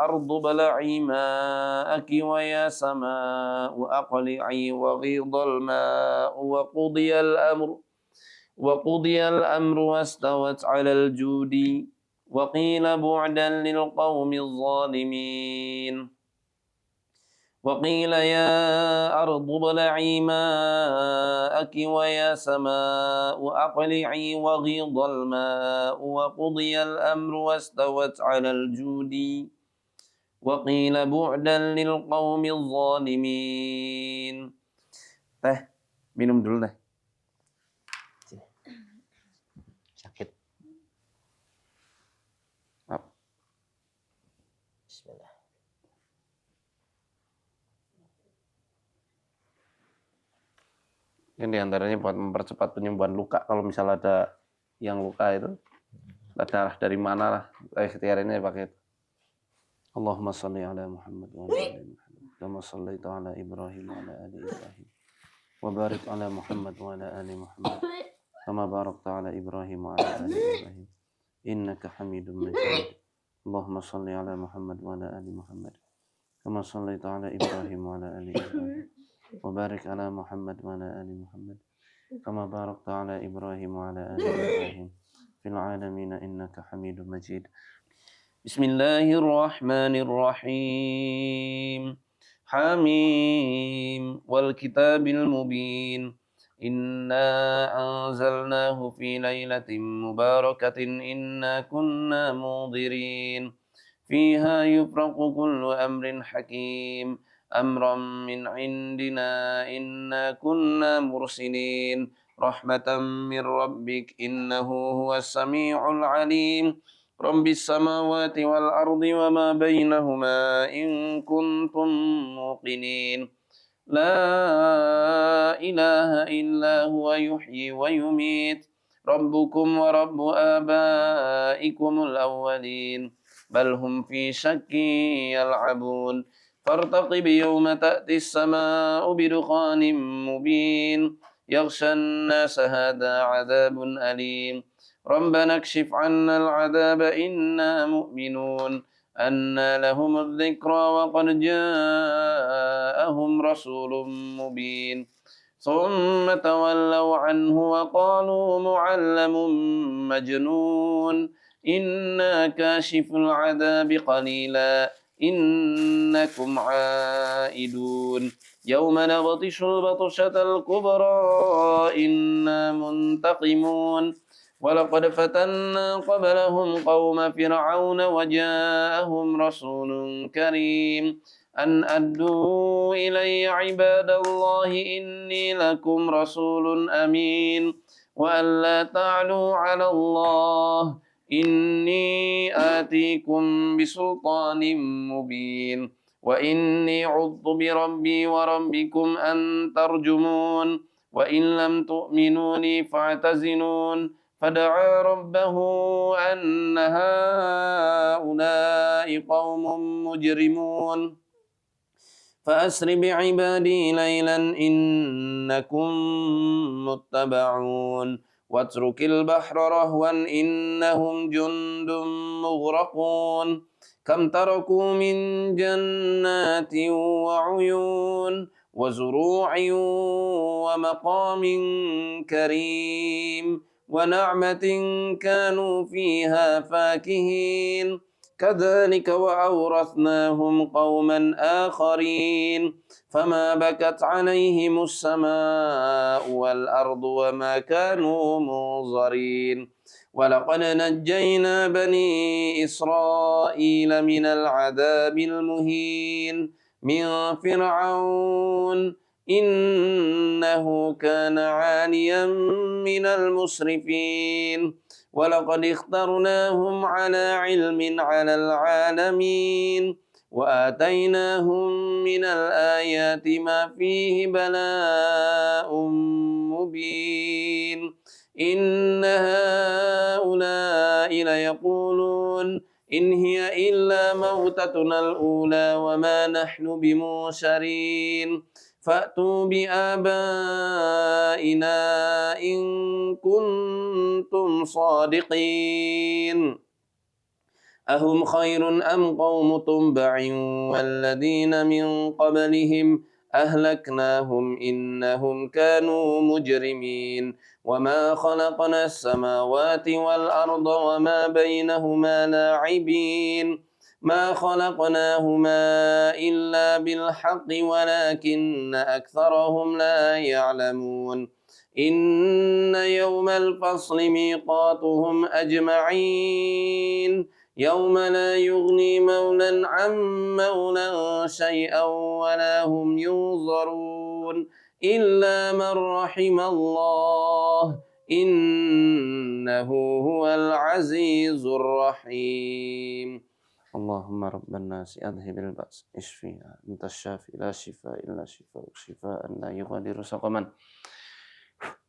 أرض ابلعي ماءك ويا سماء أقلعي وغيض الماء وقضي الأمر واستوت على الجود وقيل بعدا للقوم الظالمين وقيل يا أرض ابلعي ماءك ويا سماء أقلعي وغيض الماء وقضي الأمر واستوت على الجود وقيل بعدا للقوم الظالمين. Teh, minum dulu teh. Sakit. Bismillah. Ini diantaranya buat mempercepat penyembuhan luka. Kalau misalnya ada yang luka itu, darah dari mana lah, ikhtiar ini pakai itu. Allahumma salli ala Muhammad wa ala ali Muhammad. Kama sallaita ala Ibrahim wa ala ali Ibrahim. Wa barik ala Muhammad wa ala ali Muhammad. Kama barakta ala Ibrahim wa ala ali Ibrahim. Innaka Hamidum Majid. Allahumma salli ala Muhammad wa ala ali Muhammad. Kama sallaita ala Ibrahim wa ala ali Ibrahim. وبارك على محمد وعلى آل محمد كما باركت على إبراهيم وعلى آل إبراهيم في العالمين إنك حميد مجيد. بسم الله الرحمن الرحيم. حميم والكتاب المبين إنا أنزلناه في ليلة مباركة إنا كنا منذرين فيها يفرق كل أمر حكيم أمرا من عندنا إنا كنا مرسلين رحمة من ربك إنه هو السميع العليم رب السماوات والأرض وما بينهما إن كنتم موقنين لا إله إلا هو يحيي ويميت ربكم ورب آبائكم الأولين بل هم في شك يلعبون فارتقب يوم تأتي السماء بدخان مبين يغشى الناس هذا عذاب أليم ربنا اكشف عنا العذاب إنا مؤمنون أنى لهم الذكرى وقد جاءهم رسول مبين ثم تولوا عنه وقالوا معلم مجنون إنا كاشف العذاب قليلا إنكم عائدون يوم نبطش البطشة الكبرى إنا منتقمون ولقد فتنا قبلهم قوم فرعون وجاءهم رسول كريم أن أدوا إلي عباد الله إني لكم رسول أمين وأن لا تعلوا على الله إني آتيكم بسلطان مبين وإني عذت بربي وربكم أن ترجمون وإن لم تؤمنوا لي فاعتزلون فدعا ربه أن هؤلاء قوم مجرمون فأسر بعبادي ليلا إنكم متبعون واترك البحر رهوا إنهم جند مغرقون كم تركوا من جنات وعيون وزروع ومقام كريم ونعمة كانوا فيها فاكهين كذلك وأورثناهم قوما آخرين فما بكت عليهم السماء والأرض وما كانوا منظرين ولقد نجينا بني إسرائيل من العذاب المهين من فرعون إنه كان عاليا من المسرفين ولقد اخترناهم على علم على العالمين وآتيناهم من الآيات ما فيه بلاء مبين إن هؤلاء ليقولون إن هي إلا موتتنا الأولى وما نحن بمنشرين فأتوا بآبائنا إن كنتم صادقين أهم خير أم قوم تبع والذين من قبلهم أهلكناهم إنهم كانوا مجرمين وما خلقنا السماوات والأرض وما بينهما لاعبين ما خلقناهما إلا بالحق ولكن أكثرهم لا يعلمون إن يوم الفصل ميقاتهم أجمعين يوم لا يغني مولا عن مولا شيئا ولا هم ينظرون إلا من رحم الله إنه هو العزيز الرحيم اللهم رب الناس أذهب البأس اشفينا أنت الشافي لا شفاء إلا شفاء شفاء لا يغادر سقما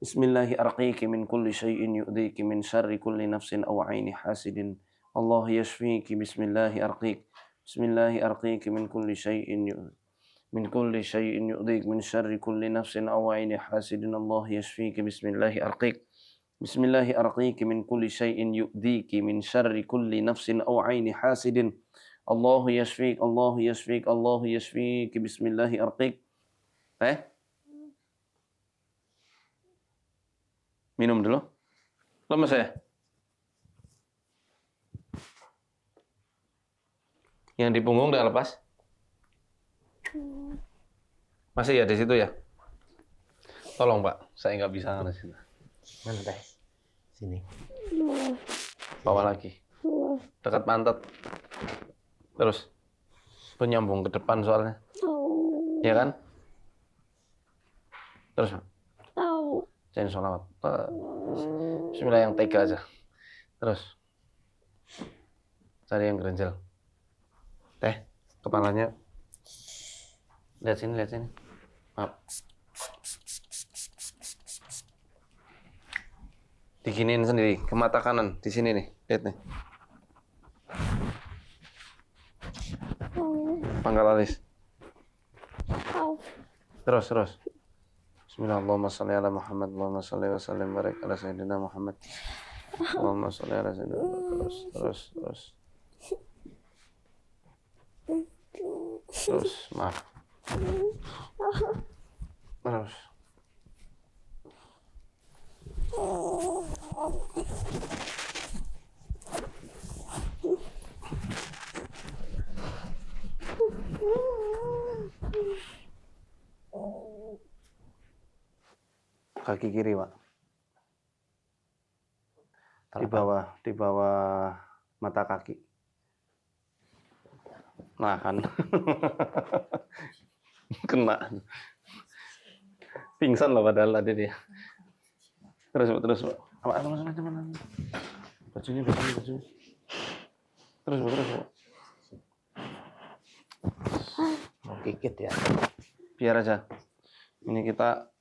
بسم الله أرقيك من كل شيء يؤذيك من شر كل نفس أو عين حاسد الله يشفيك بسم الله أرقيك بسم الله أرقيك من كل شيء يؤذيك من شر كل نفس أو عين حاسد الله يشفيك بسم الله أرقيك بسم الله أرقيك من كل شيء يؤذيك من شر كل نفس أو عين حاسد الله يشفيك الله يشفيك الله يشفيك بسم الله أرقيك minum dulu lemes ya yang di punggung udah lepas masih ya di situ ya tolong Pak saya nggak bisa di situ Mana teh? Sini. bawa lagi dekat pantat terus tuh nyambung ke depan soalnya Ya kan? Terus, Tahu. jangan sholawat. Bismillah yang tega aja. Terus, cari yang gerenjel. Teh, kepalanya. Lihat sini, lihat sini. Maaf. Diginiin sendiri, ke mata kanan, di sini nih, lihat nih. Pangkal alis. Terus, terus. Bismillah, Allahumma sholli ala Muhammad, Allahumma sholli wa sallim barik ala sayyidina Muhammad. Allahumma sholli ala sayyidina Muhammad. Terus, terus. Terus, maaf. Terus. Kaki kiri, Pak. Di bawah mata kaki. Nah, kan. Kena. Pingsan loh padahal tadi dia. Terus, Pak. Mana? Bajunya. Terus, Pak. Mau gigit ya. Biar aja. Ini kita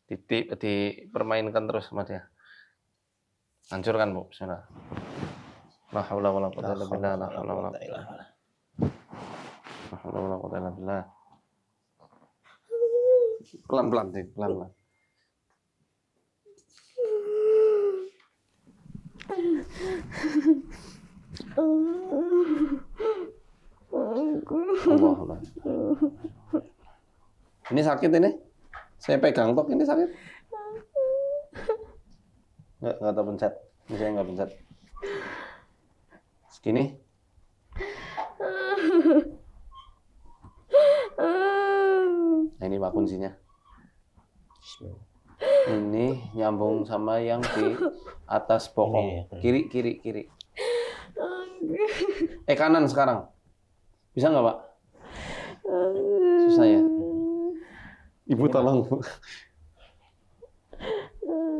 dipermainkan terus sama dia. Hancurkan, Bu. Bismillah. La haula wala quwwata illa billah. La haula wala quwwata illa billah. Pelan-pelan, deh, pelan-pelan. Allah. Ini sakit ini? Saya pegang tok ini sakit? Nggak terpencet. Ini saya nggak pencet. Segini? Nah, ini Pak kuncinya. Ini nyambung sama yang di atas bokong. Kiri. Kanan sekarang. Bisa nggak, Pak? Susah ya? Ibu tolong.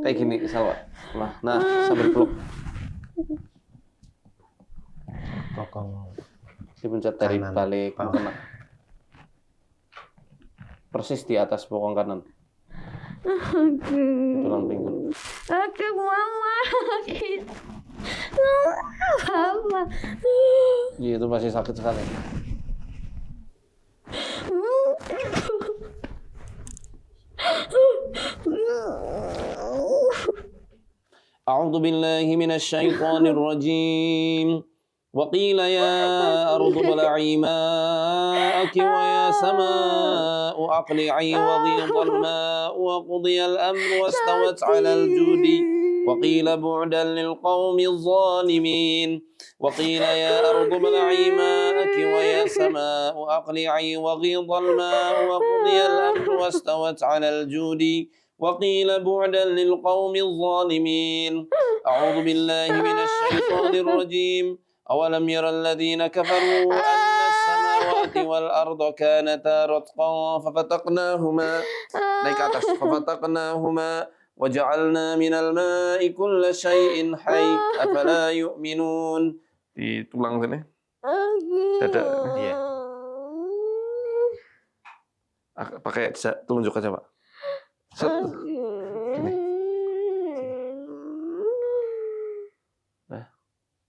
Kayak gini, Salwa. Nah, sambil peluk. Bokong Dipencet dari kanan. balik kena. Persis di atas bokong kanan. Tulang pinggul. Aku mama. Mama. Iya, itu masih sakit sekali. A'udzu billahi minasy syaithanir rajim. وقيل يا أرض ابلعي ماءك ويا سماء أقلعي وغيض الماء وقضي الأمر واستوت على الجود وقيل بعدا للقوم الظالمين وقيل يا أرض ابلعي ماءك ويا سماء أقلعي وغيض الماء وقضي الأمر واستوت على الجود وقيل بعدا للقوم الظالمين أعوذ بالله من الشيطان الرجيم أولم ير الذين كفروا أن السماوات والأرض كانتا رتقا ففتقناهما وجعلنا من الماء كل شيء حي أفلا يؤمنون. Di tulang sini. Dada. Iya. Pakai telunjuk aja, Pak. Gini.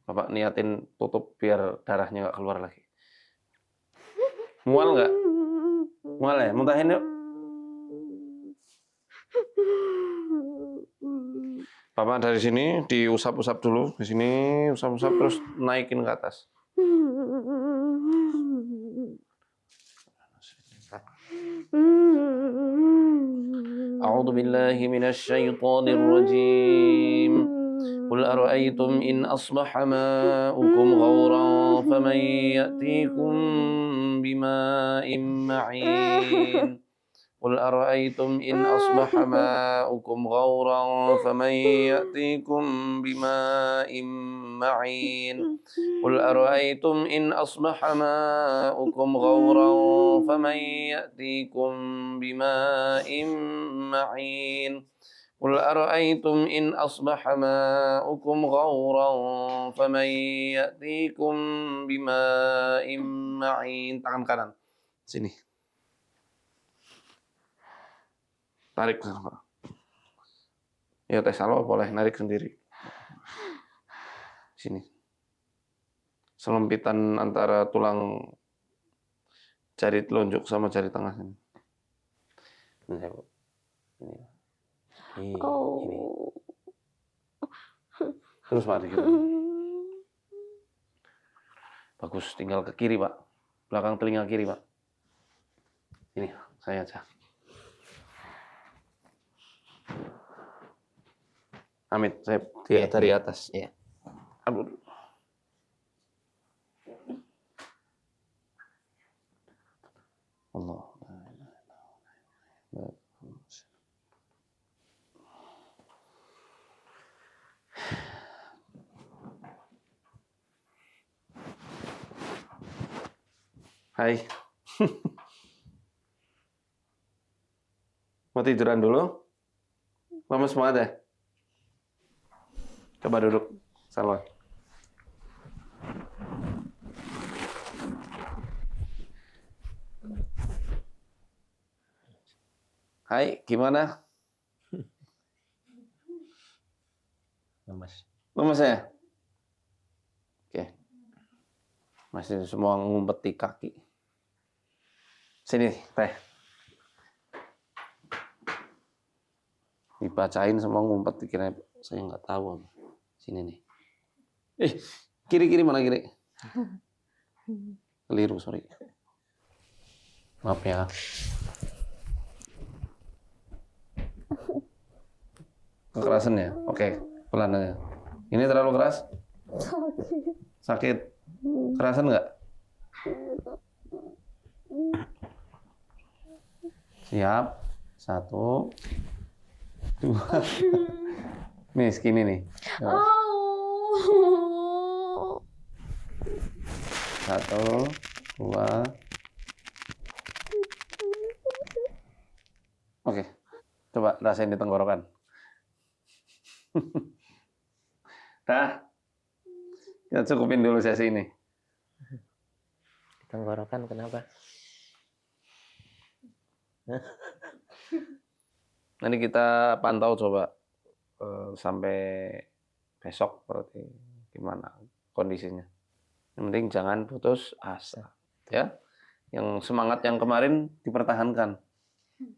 Bapak niatin tutup biar darahnya nggak keluar lagi. Mual nggak? Mual ya? Muntahin yuk. Bapak dari sini diusap-usap dulu. Di sini usap-usap terus naikin ke atas. A'udzu billahi minasy syaithanir rajim. قل أرأيتم إن أصبح ماؤكم غورا فمن يأتيكم بماء معين قل أرأيتم إن أصبح ماؤكم غورا فمن يأتيكم بماء معين قل أرأيتم إن أصبح ماؤكم غورا فمن يأتيكم بماء معين قل أرأيتم إن أصبح ماؤكم غورا فمن يأتيكم بماء معين. Tangan kanan sini, tarik ke sana. Ya Teh Salwa boleh narik sendiri. Sini. Selempitan antara tulang jari telunjuk sama jari tengah ini. Ini. Ini. Terus Pak dikit. Bagus, tinggal ke kiri Pak. Belakang telinga kiri Pak. Ini, saya aja. Amit, saya dari atas. Iya. Aduh. Allah. Hai. Mau tiduran dulu? Mama semangat ya? Coba duduk, Salwa. Hai, gimana? Lemas. Lemas ya? Oke. Masih semua ngumpet di kaki. Sini, Teh. Dibacain semua ngumpet, dikira saya nggak tahu. Sini nih. Kiri mana kiri? Keliru, sorry. Maaf ya. Kekerasan ya? Oke, pelan aja. Ini terlalu keras? Sakit. Kerasan nggak? Siap. 1, 2. Nih, segini nih. 1, 2. Oke. Coba rasain di tenggorokan. Dah. Kita cukupin dulu sesi ini. Tenggorokan kenapa? Nanti kita pantau coba sampai besok berarti gimana kondisinya. Yang penting jangan putus asa, ya. Yang semangat yang kemarin dipertahankan.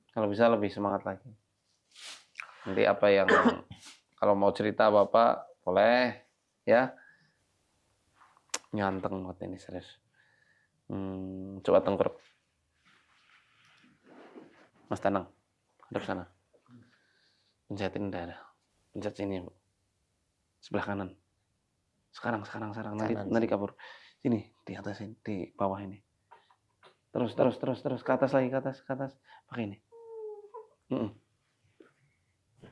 Kalau bisa lebih semangat lagi. Nanti apa yang kalau mau cerita Bapak boleh, ya. Nyanteng banget ini serius. Coba tengkurap. Mas tenang, hadap sana. Pencetin dada. Pencet sini, Bu. Sebelah kanan. Sekarang. Nanti kabur. Sini, di atas ini, di bawah ini. Terus. Ke atas lagi, ke atas. Pakai ini.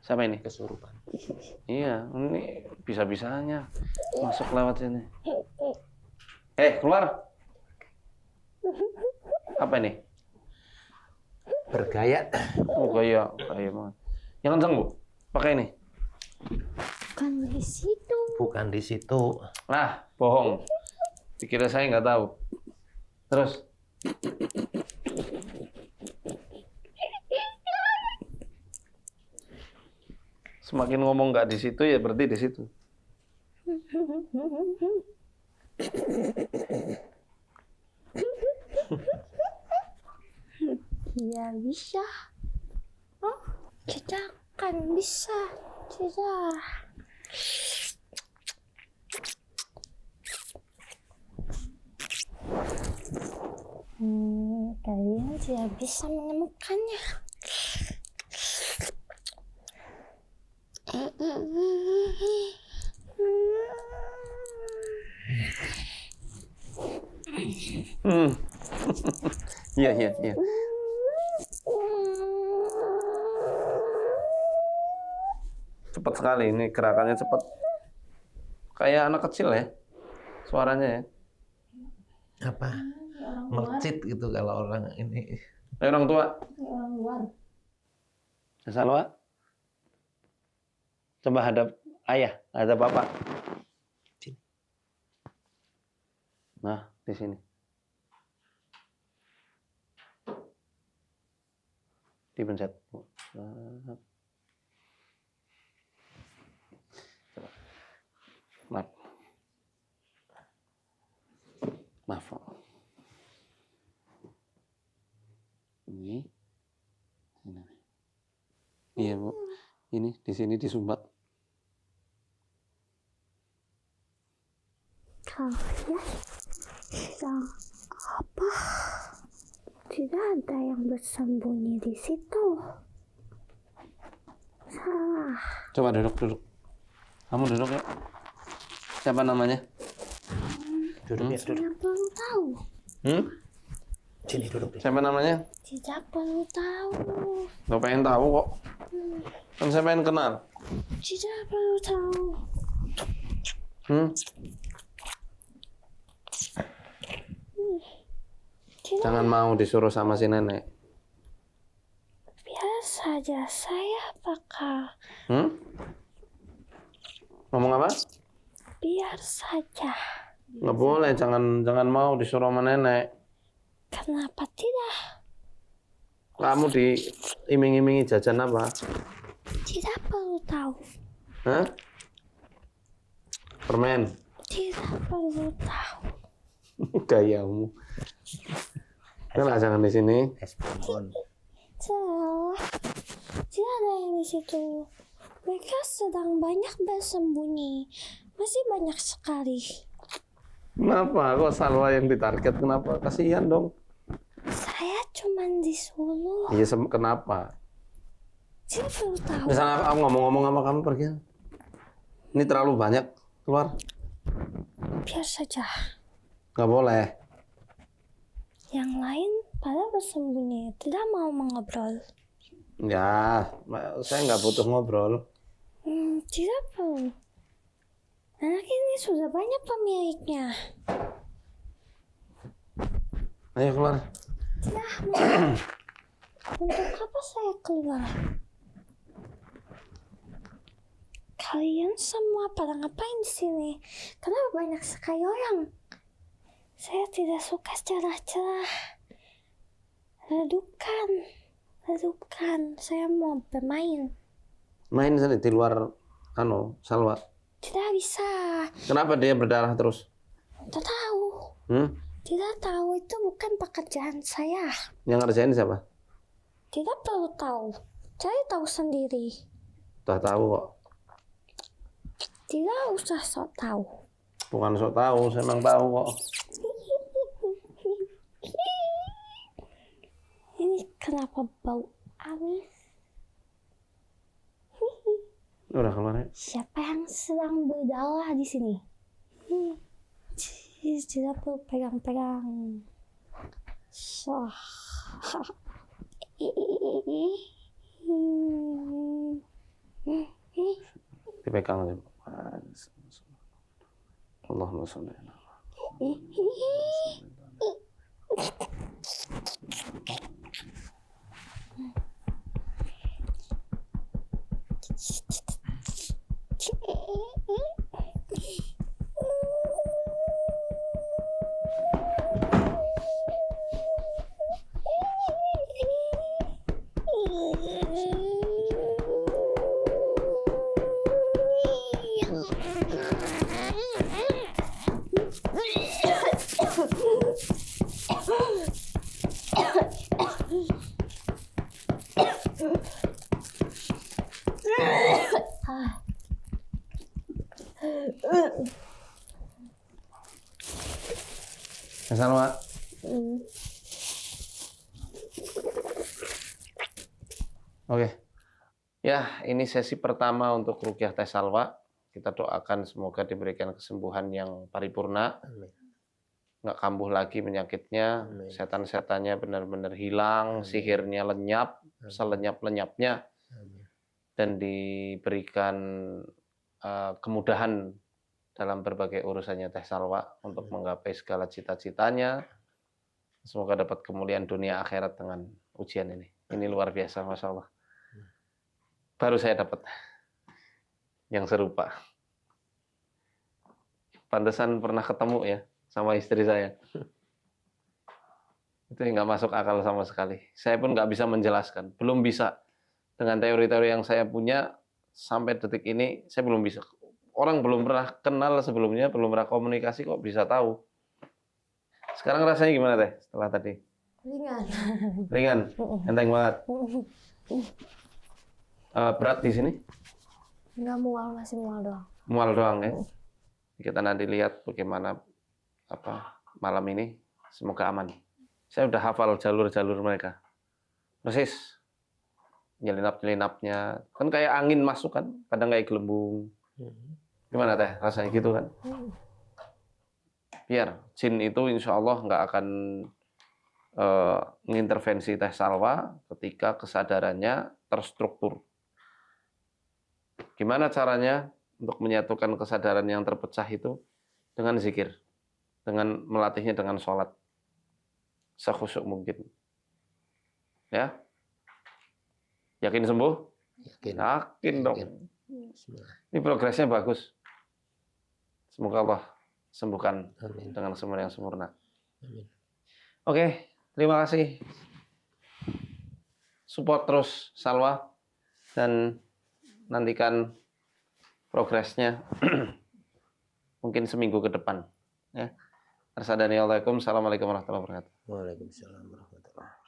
Siapa ini? Kesurupan. Iya, ini bisa-bisanya masuk lewat sini. Keluar. Apa ini? Bergaya. Oh, gaya banget. Yang kencang, Bu. Pakai ini. Bukan di situ. Nah, bohong. Dikira saya nggak tahu. Terus. Semakin ngomong nggak di situ ya berarti di situ. Ya bisa. Oh, kita kan bisa. Tidak. Kalian tidak bisa menemukannya. Iya. Cepat sekali, ini gerakannya cepat. Kayak anak kecil ya, suaranya ya. Apa? Mercit gitu kalau orang ini. Orang tua. Orang luar. Salwa. Coba hadap ayah, hadap bapak. Nah, di sini. Dipencet. Maaf. Maaf. Ini. Iya, Bu. Ini di sini disumbat. Kalian sedang apa? Tidak ada yang bersembunyi di situ. Salah. Coba duduk. Kamu duduk ya. Siapa namanya? Duduk ya, duduk. Tidak perlu tahu. Sini duduk. Siapa namanya? Tidak perlu tahu. Gak pengen tahu kok. Kan saya pengen kenal. Tidak perlu tahu. Tidak. Jangan mau disuruh sama si nenek. Biar saja saya bakal. Ngomong apa? Biar saja. Nggak boleh, jangan mau disuruh sama nenek. Kenapa tidak? Kamu diiming-imingi jajan apa? Tidak perlu tahu. Hah? Permen. Tidak perlu tahu. Gayamu. Nah, jangan di sini. Es bonbon. Salah. Tidak ada yang di situ. Mereka sedang banyak bersembunyi. Masih banyak sekali. Kenapa? Kok Salwa yang ditarget? Kenapa? Kasihan dong. Saya cuma disuruh. Iya, kenapa? Tidak perlu tahu. Misalnya aku ngomong-ngomong sama kamu pergi. Ini terlalu banyak. Keluar. Biar saja. Nggak boleh. Yang lain pada bersembunyi. Tidak mau mengobrol. Ya, saya nggak butuh ngobrol. Tidak perlu. Anak ini sudah banyak pemiliknya. Ayo keluar. Tidak mau. Untuk apa saya keluar? Kalian semua pada ngapain di sini? Kenapa banyak sekali orang? Saya tidak suka cerah-cerah. Redupkan. Saya mau bermain. Main sini di luar Salwa. Tidak bisa. Kenapa dia berdarah terus? Tidak tahu. Tidak tahu, itu bukan pekerjaan saya. Yang ngerjain siapa? Tidak perlu tahu. Cari tahu sendiri. Udah tahu kok. Tidak usah sok tahu. Bukan sok tahu, saya emang tahu kok. Ini kenapa bau amis? Udah keluar ya. Siapa yang sedang berdarah di sini? Tidak perlu pegang-pegang. Dipegang aja. Allahumma sholli ala Salwa. Oke. Ya, ini sesi pertama untuk Ruqyah Teh Salwa. Kita doakan semoga diberikan kesembuhan yang paripurna. Amin. Nggak kambuh lagi penyakitnya. Amin. Setan-setannya benar-benar hilang. Amin. Sihirnya lenyap. Amin. Selenyap-lenyapnya. Amin. dan diberikan kemudahan dalam berbagai urusannya Teh Salwa untuk menggapai segala cita-citanya. Semoga dapat kemuliaan dunia akhirat dengan ujian ini. Ini luar biasa, Masya Allah. Baru saya dapat yang serupa. Pantesan pernah ketemu ya sama istri saya. Itu nggak masuk akal sama sekali. Saya pun nggak bisa menjelaskan. Belum bisa. Dengan teori-teori yang saya punya, sampai detik ini, saya belum bisa. Orang belum pernah kenal sebelumnya, belum pernah komunikasi, kok bisa tahu. Sekarang rasanya gimana Teh setelah tadi? Ringan. Ringan, enteng banget. Berat di sini? Nggak mual, masih mual doang. Mual doang ya. Kita nanti lihat bagaimana malam ini. Semoga aman. Saya udah hafal jalur-jalur mereka. Persis. Nyelinap-nyelinapnya. Kan kayak angin masuk kan. Kadang kayak gelembung. Gimana Teh? Rasanya gitu kan? Biar jin itu insya Allah nggak akan mengintervensi Teh Salwa ketika kesadarannya terstruktur. Gimana caranya untuk menyatukan kesadaran yang terpecah itu? Dengan zikir. Dengan melatihnya dengan sholat. Sekhusyuk mungkin. Ya? Yakin sembuh? Yakin dong. Ini progresnya bagus. Semoga Allah sembuhkan dengan semua yang sempurna. Oke, terima kasih. Support terus Salwa dan nantikan progresnya mungkin seminggu ke depan. Ya. Assalamualaikum warahmatullahi wabarakatuh. Waalaikumsalam warahmatullahi wabarakatuh.